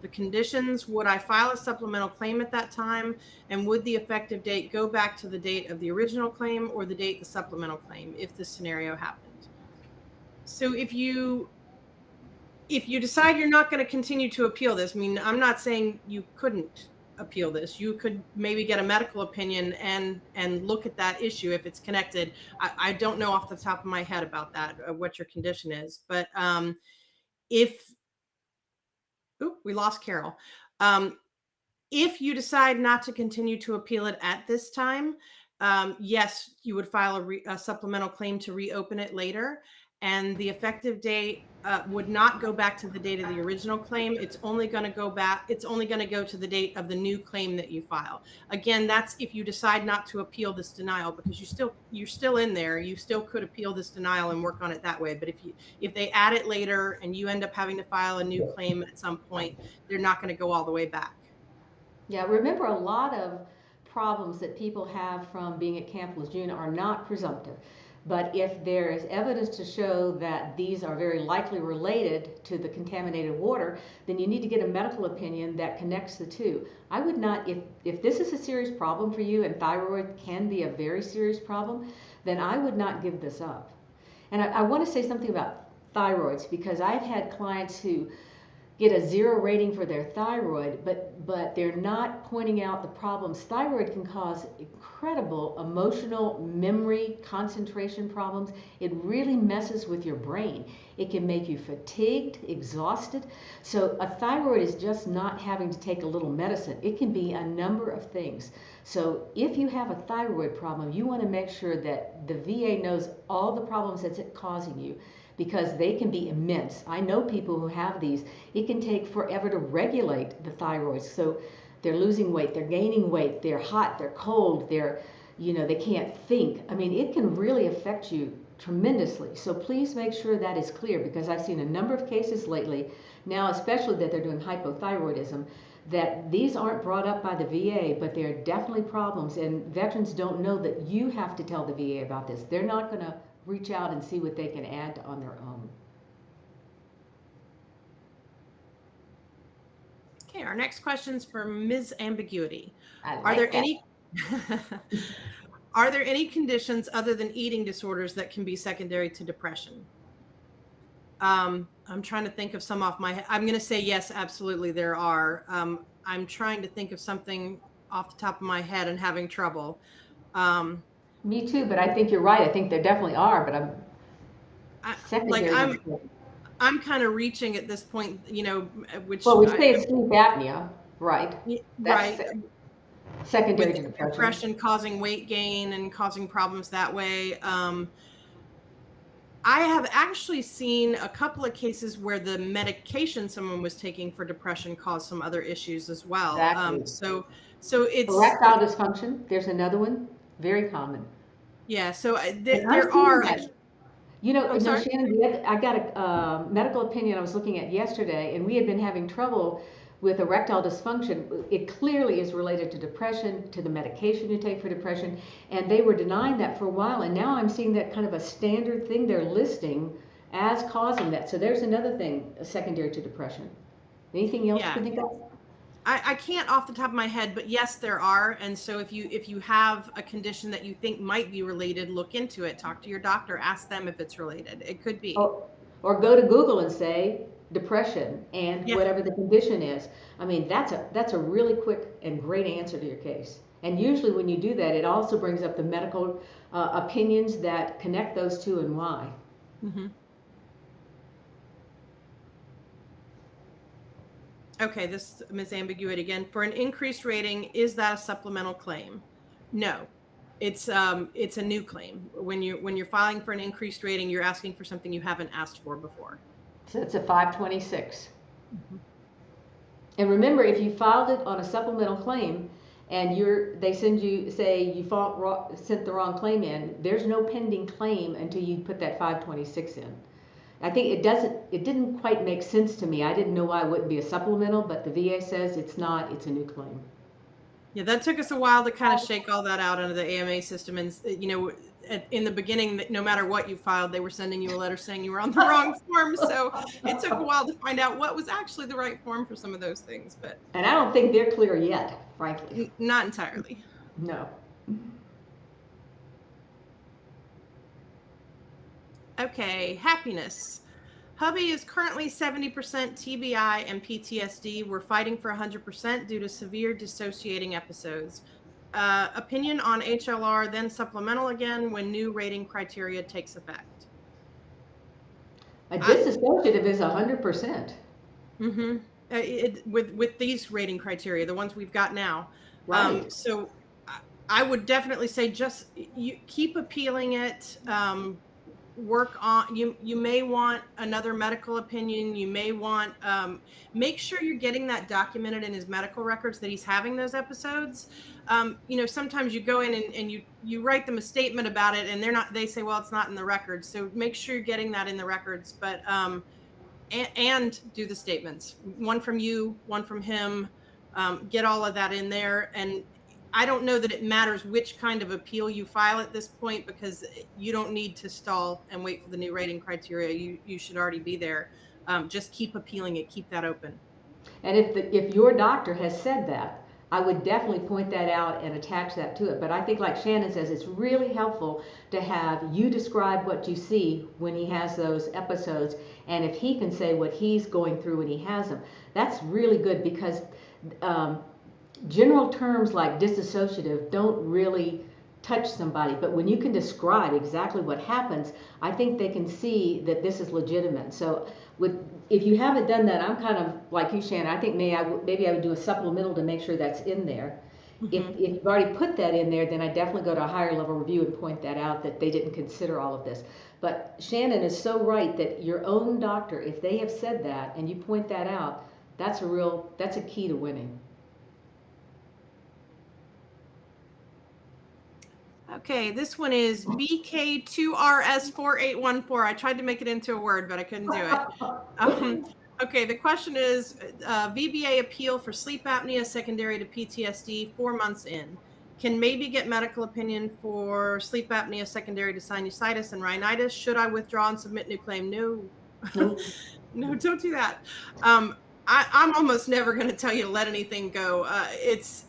the conditions, would I file a supplemental claim at that time? And would the effective date go back to the date of the original claim or the date the supplemental claim if this scenario happened? So if you decide you're not going to continue to appeal this, I mean, I'm not saying you couldn't appeal this. You could maybe get a medical opinion and look at that issue if it's connected. I don't know off the top of my head about that, what your condition is. But we lost Carol. If you decide not to continue to appeal it at this time, yes, you would file a supplemental claim to reopen it later. And the effective date would not go back to the date of the original claim. It's only going to go back. It's only going to go to the date of the new claim that you file. Again, that's if you decide not to appeal this denial, because you're still in there. You still could appeal this denial and work on it that way. But if they add it later and you end up having to file a new claim at some point, they're not going to go all the way back. Yeah, remember, a lot of problems that people have from being at Camp Lejeune are not presumptive. But if there is evidence to show that these are very likely related to the contaminated water, then you need to get a medical opinion that connects the two. I would not, if this is a serious problem for you, and thyroid can be a very serious problem, then I would not give this up. And I want to say something about thyroids, because I've had clients who get a 0 rating for their thyroid, but they're not pointing out the problems. Thyroid can cause incredible emotional, memory, concentration problems. It really messes with your brain. It can make you fatigued, exhausted. So a thyroid is just not having to take a little medicine. It can be a number of things. So if you have a thyroid problem, you want to make sure that the VA knows all the problems that's causing you, because they can be immense. I know people who have these. It can take forever to regulate the thyroid. So they're losing weight, they're gaining weight, they're hot, they're cold, they can't think. I mean, it can really affect you tremendously. So please make sure that is clear, because I've seen a number of cases lately, now especially that they're doing hypothyroidism, that these aren't brought up by the VA, but they're definitely problems, and veterans don't know that you have to tell the VA about this. They're not going to reach out and see what they can add on their own. Okay, our next question is from Ms. Ambiguity. Are there any are there any conditions other than eating disorders that can be secondary to depression? I'm trying to think of some off my head. I'm going to say yes, absolutely there are. I'm trying to think of something off the top of my head and having trouble. Me too, but I think you're right. I think there definitely are, but I'm kind of reaching at this point, which. Well, we say sleep apnea, right? Right. Secondary to depression causing weight gain and causing problems that way. I have actually seen a couple of cases where the medication someone was taking for depression caused some other issues as well. Exactly. So it's erectile dysfunction. There's another one, very common. Yeah. So there are. Shannon, I got a medical opinion I was looking at yesterday, and we had been having trouble with erectile dysfunction. It clearly is related to depression, to the medication you take for depression, and they were denying that for a while, and now I'm seeing that kind of a standard thing they're listing as causing that. So there's another thing secondary to depression. Anything else you can think of? I can't off the top of my head, but yes, there are. And so if you have a condition that you think might be related, look into it. Talk to your doctor. Ask them if it's related. It could be. Or go to Google and say depression and whatever the condition is. I mean, that's a really quick and great answer to your case. And usually when you do that, it also brings up the medical opinions that connect those two and why. Mm-hmm. Okay, this is Ms. Ambiguity again. For an increased rating, is that a supplemental claim? No, it's a new claim. When you're filing for an increased rating, you're asking for something you haven't asked for before. So it's a 526. Mm-hmm. And remember, if you filed it on a supplemental claim and they send you, say you sent the wrong claim in, there's no pending claim until you put that 526 in. I think it didn't quite make sense to me. I didn't know why it wouldn't be a supplemental, but the VA says it's not, it's a new claim. Yeah, that took us a while to kind of shake all that out under the AMA system. And, in the beginning, no matter what you filed, they were sending you a letter saying you were on the wrong form. So it took a while to find out what was actually the right form for some of those things. And I don't think they're clear yet, frankly. Not entirely. No. Okay, happiness. Hubby is currently 70% TBI and PTSD. We're fighting for 100% due to severe dissociating episodes. Opinion on HLR, then supplemental again when new rating criteria takes effect. A dissociative is 100%. Mm-hmm. With these rating criteria, the ones we've got now. Right. So I would definitely say just you keep appealing it. Work on you may want another medical opinion. You may want make sure you're getting that documented in his medical records that he's having those episodes. Sometimes you go in and you write them a statement about it and they say, well, it's not in the records. So make sure you're getting that in the records, but and do the statements, one from you, one from him, get all of that in there. And I don't know that it matters which kind of appeal you file at this point, because you don't need to stall and wait for the new rating criteria. You should already be there. Just keep appealing it. Keep that open. And if your doctor has said that, I would definitely point that out and attach that to it. But I think, like Shannon says, it's really helpful to have you describe what you see when he has those episodes, and if he can say what he's going through when he has them, that's really good, because general terms like disassociative don't really touch somebody, but when you can describe exactly what happens, I think they can see that this is legitimate. So if you haven't done that, I'm kind of like you, Shannon. I think maybe I would do a supplemental to make sure that's in there. If you've already put that in there, then I definitely go to a higher level review and point that out, that they didn't consider all of this. But Shannon is so right that your own doctor, if they have said that and you point that out, that's a key to winning. Okay, this one is BK2RS4814. I tried to make it into a word, but I couldn't do it. Okay, the question is VBA appeal for sleep apnea secondary to PTSD 4 months in. Can maybe get medical opinion for sleep apnea secondary to sinusitis and rhinitis. Should I withdraw and submit new claim? No. No, don't do that. I'm almost never going to tell you to let anything go. It's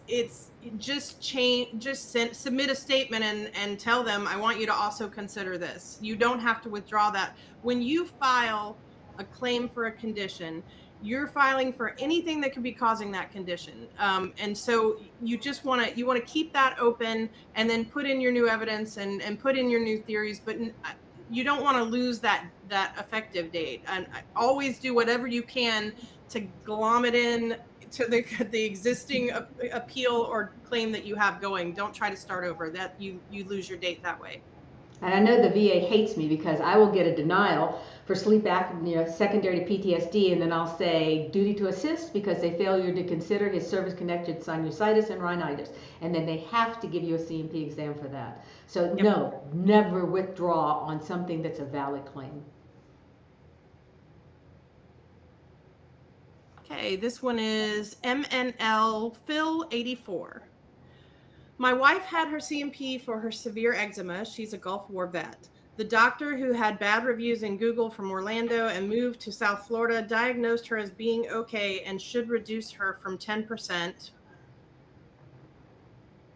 just submit a statement and tell them, I want you to also consider this. You don't have to withdraw that. When you file a claim for a condition, you're filing for anything that could be causing that condition. And so you just want to keep that open, and then put in your new evidence and put in your new theories, but you don't want to lose that effective date. And always do whatever you can to glom it in to the existing appeal or claim that you have going. Don't try to start over. That you lose your date that way. And I know the VA hates me, because I will get a denial for sleep apnea secondary to PTSD, and then I'll say duty to assist because they failure to consider his service-connected sinusitis and rhinitis, and then they have to give you a C&P exam for that. So yep. No, never withdraw on something that's a valid claim. Okay, this one is MNL Phil 84. My wife had her C&P for her severe eczema. She's a Gulf War vet. The doctor, who had bad reviews in Google from Orlando and moved to South Florida, diagnosed her as being okay and should reduce her from 10%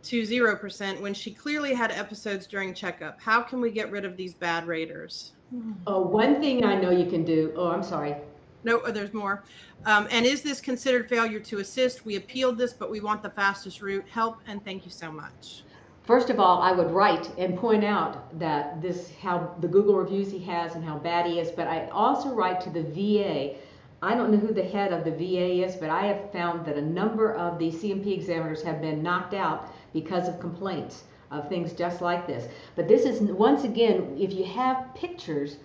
to 0% when she clearly had episodes during checkup. How can we get rid of these bad raters? One thing I know you can do. Oh, I'm sorry. No, there's more. And is this considered failure to assist? We appealed this, but we want the fastest route. Help, and thank you so much. First of all, I would write and point out that how the Google reviews he has and how bad he is, but I also write to the VA. I don't know who the head of the VA is, but I have found that a number of the C&P examiners have been knocked out because of complaints of things just like this. But this is, once again, if you have pictures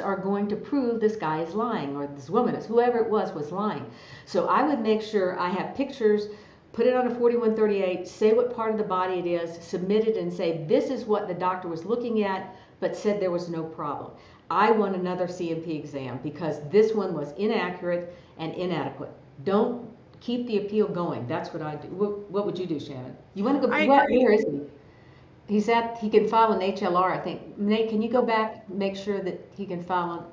are going to prove this guy is lying, or this woman is, whoever it was lying. So I would make sure I have pictures, put it on a 4138, say what part of the body it is, submit it and say this is what the doctor was looking at but said there was no problem. I want another C&P exam because this one was inaccurate and inadequate. Don't keep the appeal going. That's what I do. What would you do, Shannon? You want to go? Where is he? He can file an HLR, I think. Nate, can you go back, make sure that he can file on?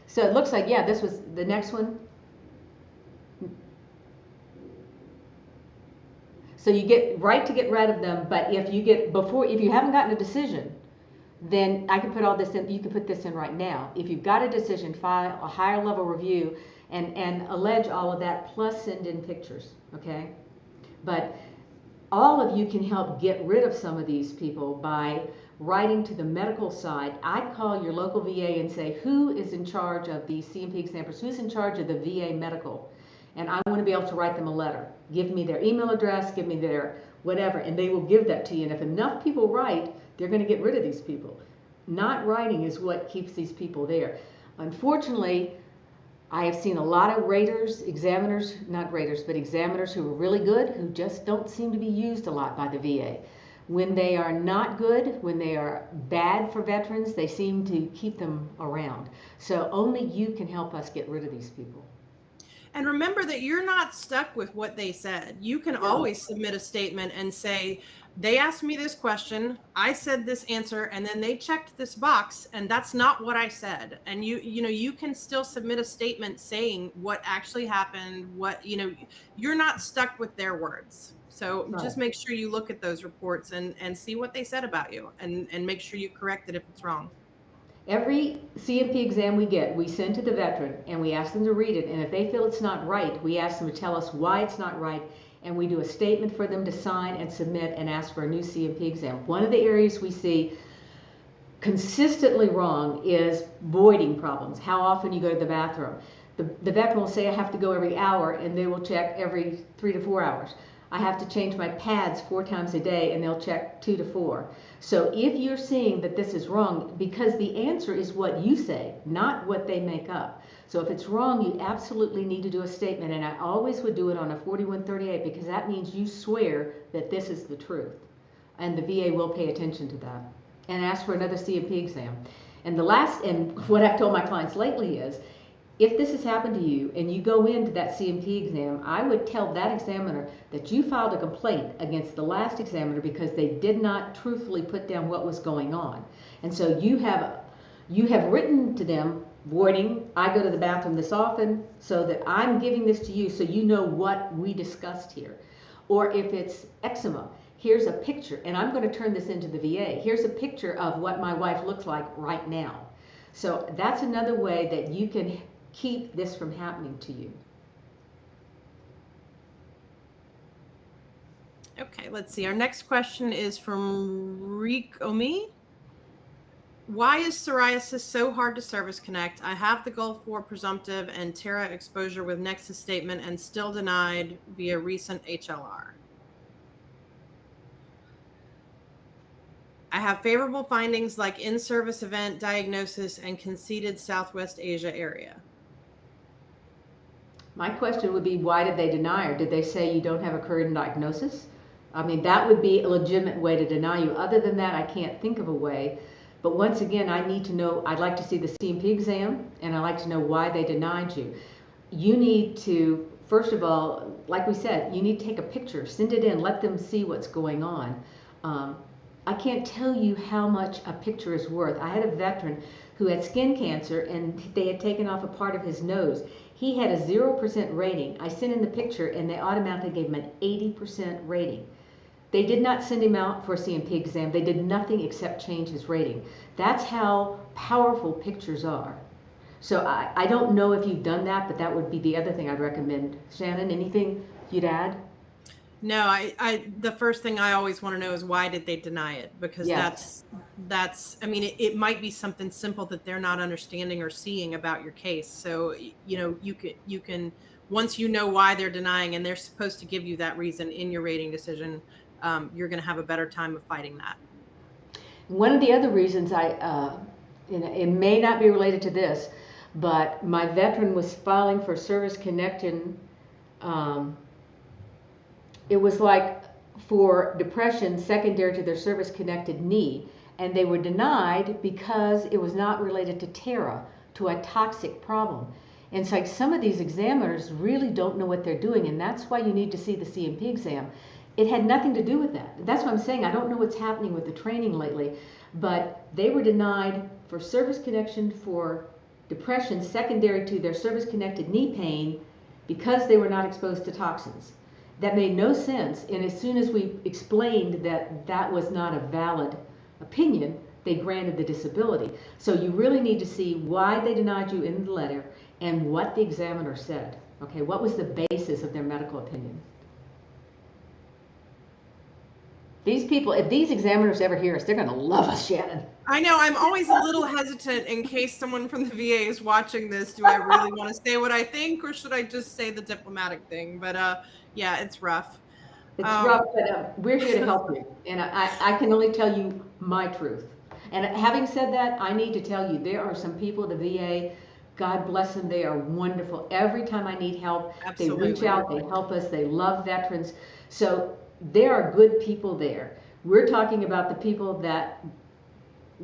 So it looks like, yeah, this was the next one. So you get right to get rid of them, but if you haven't gotten a decision, then I can put all this in. You can put this in right now. If you've got a decision, file a higher level review and allege all of that, plus send in pictures, okay? But all of you can help get rid of some of these people by writing to the medical side. I'd call your local VA and say, who is in charge of these C&P examiners? Who's in charge of the VA medical? And I want to be able to write them a letter. Give me their email address, give me their whatever, and they will give that to you. And if enough people write, they're going to get rid of these people. Not writing is what keeps these people there. Unfortunately, I have seen a lot of examiners who are really good, who just don't seem to be used a lot by the VA. When they are not good, when they are bad for veterans, they seem to keep them around. So only you can help us get rid of these people. And remember that you're not stuck with what they said. You can always submit a statement and say, they asked me this question, I said this answer, and then they checked this box, and that's not what I said. And you can still submit a statement saying what actually happened, you're not stuck with their words. So just make sure you look at those reports and see what they said about you, and make sure you correct it if it's wrong. Every CMP exam we get, we send to the veteran and we ask them to read it. And if they feel it's not right, we ask them to tell us why it's not right. And we do a statement for them to sign and submit and ask for a new CMP exam. One of the areas we see consistently wrong is voiding problems. How often you go to the bathroom. The veteran will say, I have to go every hour, and they will check every 3 to 4 hours. I have to change my pads 4 times a day, and they'll check 2 to 4. So if you're seeing that this is wrong, because the answer is what you say, not what they make up. So if it's wrong, you absolutely need to do a statement, and I always would do it on a 4138 because that means you swear that this is the truth. And the VA will pay attention to that and ask for another CMP exam. And what I've told my clients lately is, if this has happened to you and you go into that CMP exam, I would tell that examiner that you filed a complaint against the last examiner because they did not truthfully put down what was going on. And so you have written to them, voiding, I go to the bathroom this often, so that I'm giving this to you so you know what we discussed here. Or if it's eczema, here's a picture, and I'm going to turn this into the VA. Here's a picture of what my wife looks like right now. So that's another way that you can keep this from happening to you. Okay, let's see. Our next question is from Reek Omi. Why is psoriasis so hard to service connect? I have the Gulf War presumptive and Terra exposure with Nexus statement and still denied via recent HLR. I have favorable findings like in-service event diagnosis and conceded Southwest Asia area. My question would be, why did they deny her? Did they say you don't have a current diagnosis? I mean, that would be a legitimate way to deny you. Other than that, I can't think of a way. But once again, I need to know, I'd like to see the CMP exam, and I'd like to know why they denied you. You need to, first of all, like we said, you need to take a picture, send it in, let them see what's going on. I can't tell you how much a picture is worth. I had a veteran who had skin cancer, and they had taken off a part of his nose. He had a 0% rating. I sent in the picture, and they automatically gave him an 80% rating. They did not send him out for a CMP exam. They did nothing except change his rating. That's how powerful pictures are. So I don't know if you've done that, but that would be the other thing I'd recommend. Shannon, anything you'd add? No, the first thing I always want to know is why did they deny it? Because that's I mean, it might be something simple that they're not understanding or seeing about your case. So, you can once you know why they're denying, and they're supposed to give you that reason in your rating decision, you're going to have a better time of fighting that. One of the other reasons it may not be related to this, but my veteran was filing for service connection. It was like for depression secondary to their service-connected knee, and they were denied because it was not related to Terra, to a toxic problem. And it's like some of these examiners really don't know what they're doing, and that's why you need to see the CMP exam. It had nothing to do with that. That's what I'm saying. I don't know what's happening with the training lately, but they were denied for service connection for depression secondary to their service-connected knee pain because they were not exposed to toxins. That made no sense, and as soon as we explained that that was not a valid opinion, they granted the disability. So you really need to see why they denied you in the letter and what the examiner said. Okay, what was the basis of their medical opinion? These people, if these examiners ever hear us, they're going to love us, Shannon. I know. I'm always a little hesitant in case someone from the VA is watching this. Do I really want to say what I think, or should I just say the diplomatic thing? But yeah, it's rough. It's rough, but we're here to help you. And I can only tell you my truth. And having said that, I need to tell you, there are some people at the VA, God bless them, they are wonderful. Every time I need help, Absolutely. They reach out, they help us, they love veterans. So there are good people there. We're talking about the people that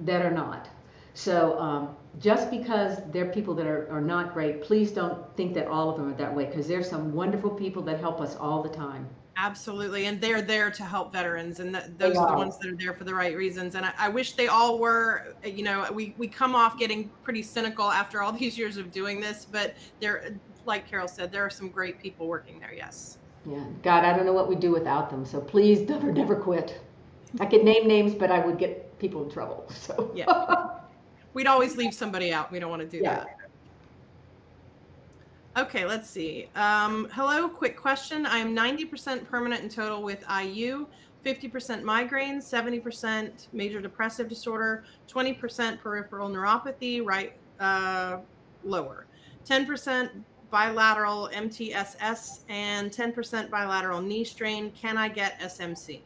are not. So just because there are people that are not great, please don't think that all of them are that way, because there's some wonderful people that help us all the time. Absolutely. And they're there to help veterans. And They those are the are. ones that are there for the right reasons. And I wish they all were. We come off getting pretty cynical after all these years of doing this, but there, like Carol said, there are some great people working there. Yes. Yeah. God, I don't know what we'd do without them. So please never quit. I could name names, but I would get people in trouble. So yeah. We'd always leave somebody out. We don't want to do that. Okay, let's see. Hello, quick question. I am 90% permanent in total with IU, 50% migraines, 70% major depressive disorder, 20% peripheral neuropathy, right lower, 10% bilateral MTSS, and 10% bilateral knee strain. Can I get SMC?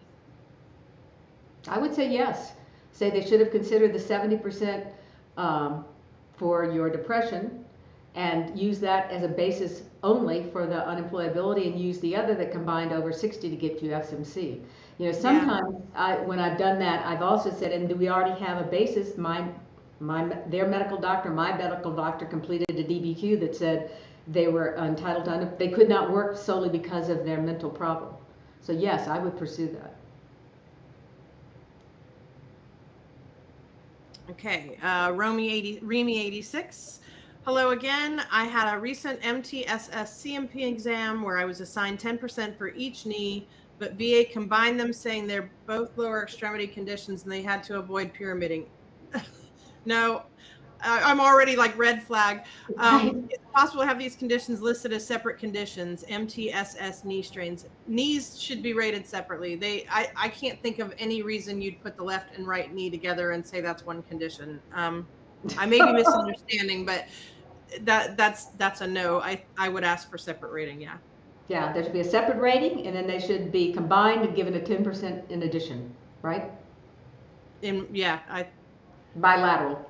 I would say yes. Say they should have considered the 70% for your depression, and use that as a basis only for the unemployability, and use the other that combined over 60 to get you SMC. You know, sometimes when I've done that, I've also said, and do we already have a basis? Their medical doctor, my medical doctor completed a DBQ that said they were entitled to, they could not work solely because of their mental problem. So yes, I would pursue that. Okay, Remy 86. Hello again. I had a recent MTSS CMP exam where I was assigned 10% for each knee, but VA combined them, saying they're both lower extremity conditions and they had to avoid pyramiding. No, I'm already like red flag. It's possible to have these conditions listed as separate conditions, MTSS knee strains. Knees should be rated separately. I can't think of any reason you'd put the left and right knee together and say that's one condition. I may be misunderstanding, but that's a no. I would ask for separate rating. Yeah. Yeah, there should be a separate rating, and then they should be combined and given a 10% in addition, right? Bilateral.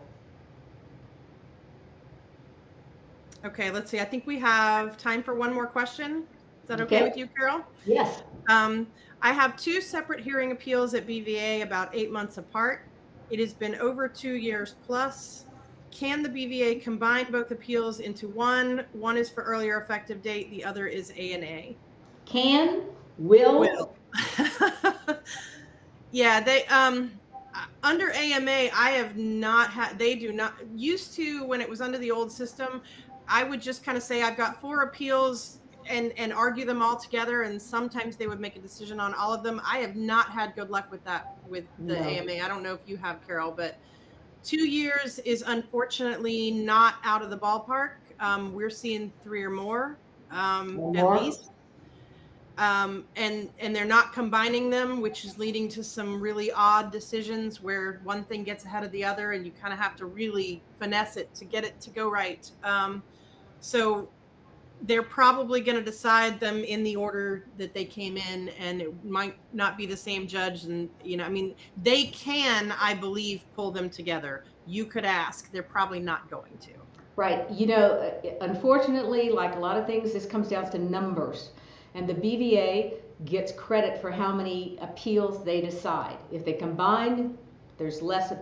Okay, let's see. I think we have time for one more question. Is that okay with you, Carol? Yes. I have 2 separate hearing appeals at BVA about 8 months apart. It has been over 2 years plus. Can the BVA combine both appeals into one? One is for earlier effective date. The other is ANA. Will. Yeah, they under AMA, I have not had. They do not used to, when it was under the old system, I would just kind of say I've got 4 appeals and argue them all together, and sometimes they would make a decision on all of them. I have not had good luck with that with the AMA. I don't know if you have, Carol, but 2 years is unfortunately not out of the ballpark. We're seeing 3 or more, at least. And they're not combining them, which is leading to some really odd decisions where one thing gets ahead of the other, and you kind of have to really finesse it to get it to go right. So they're probably going to decide them in the order that they came in, and it might not be the same judge. And, I mean, they can, I believe, pull them together. You could ask. They're probably not going to. Right. Unfortunately, like a lot of things, this comes down to numbers. And the BVA gets credit for how many appeals they decide. If they combine, there's less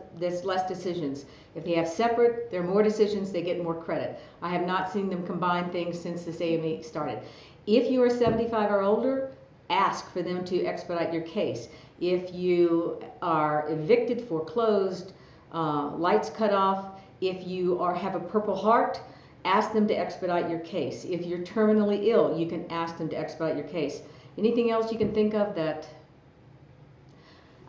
decisions. If they have separate, there are more decisions, they get more credit. I have not seen them combine things since this AMA started. If you are 75 or older, ask for them to expedite your case. If you are evicted, foreclosed, lights cut off, if you have a Purple Heart, ask them to expedite your case. If you're terminally ill, you can ask them to expedite your case. Anything else you can think of that?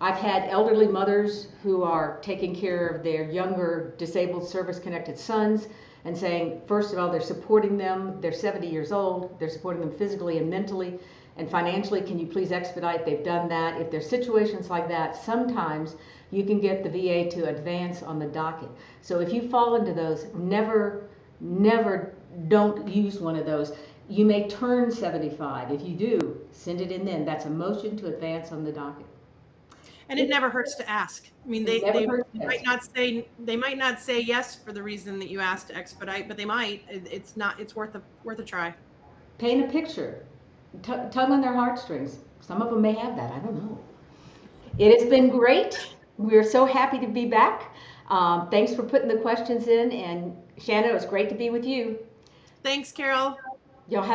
I've had elderly mothers who are taking care of their younger disabled service-connected sons and saying, first of all, they're supporting them. They're 70 years old. They're supporting them physically and mentally and financially. Can you please expedite? They've done that. If there's situations like that, sometimes you can get the VA to advance on the docket. So if you fall into those, never don't use one of those. You may turn 75. If you do, send it in then. That's a motion to advance on the docket. And it never hurts to ask. I mean, they might not say yes for the reason that you asked to expedite, but they might. It's worth a try. Paint a picture. Tug on their heartstrings. Some of them may have that. I don't know. It has been great. We're so happy to be back. Thanks for putting the questions in, and Shannon, it was great to be with you. Thanks, Carol. Y'all have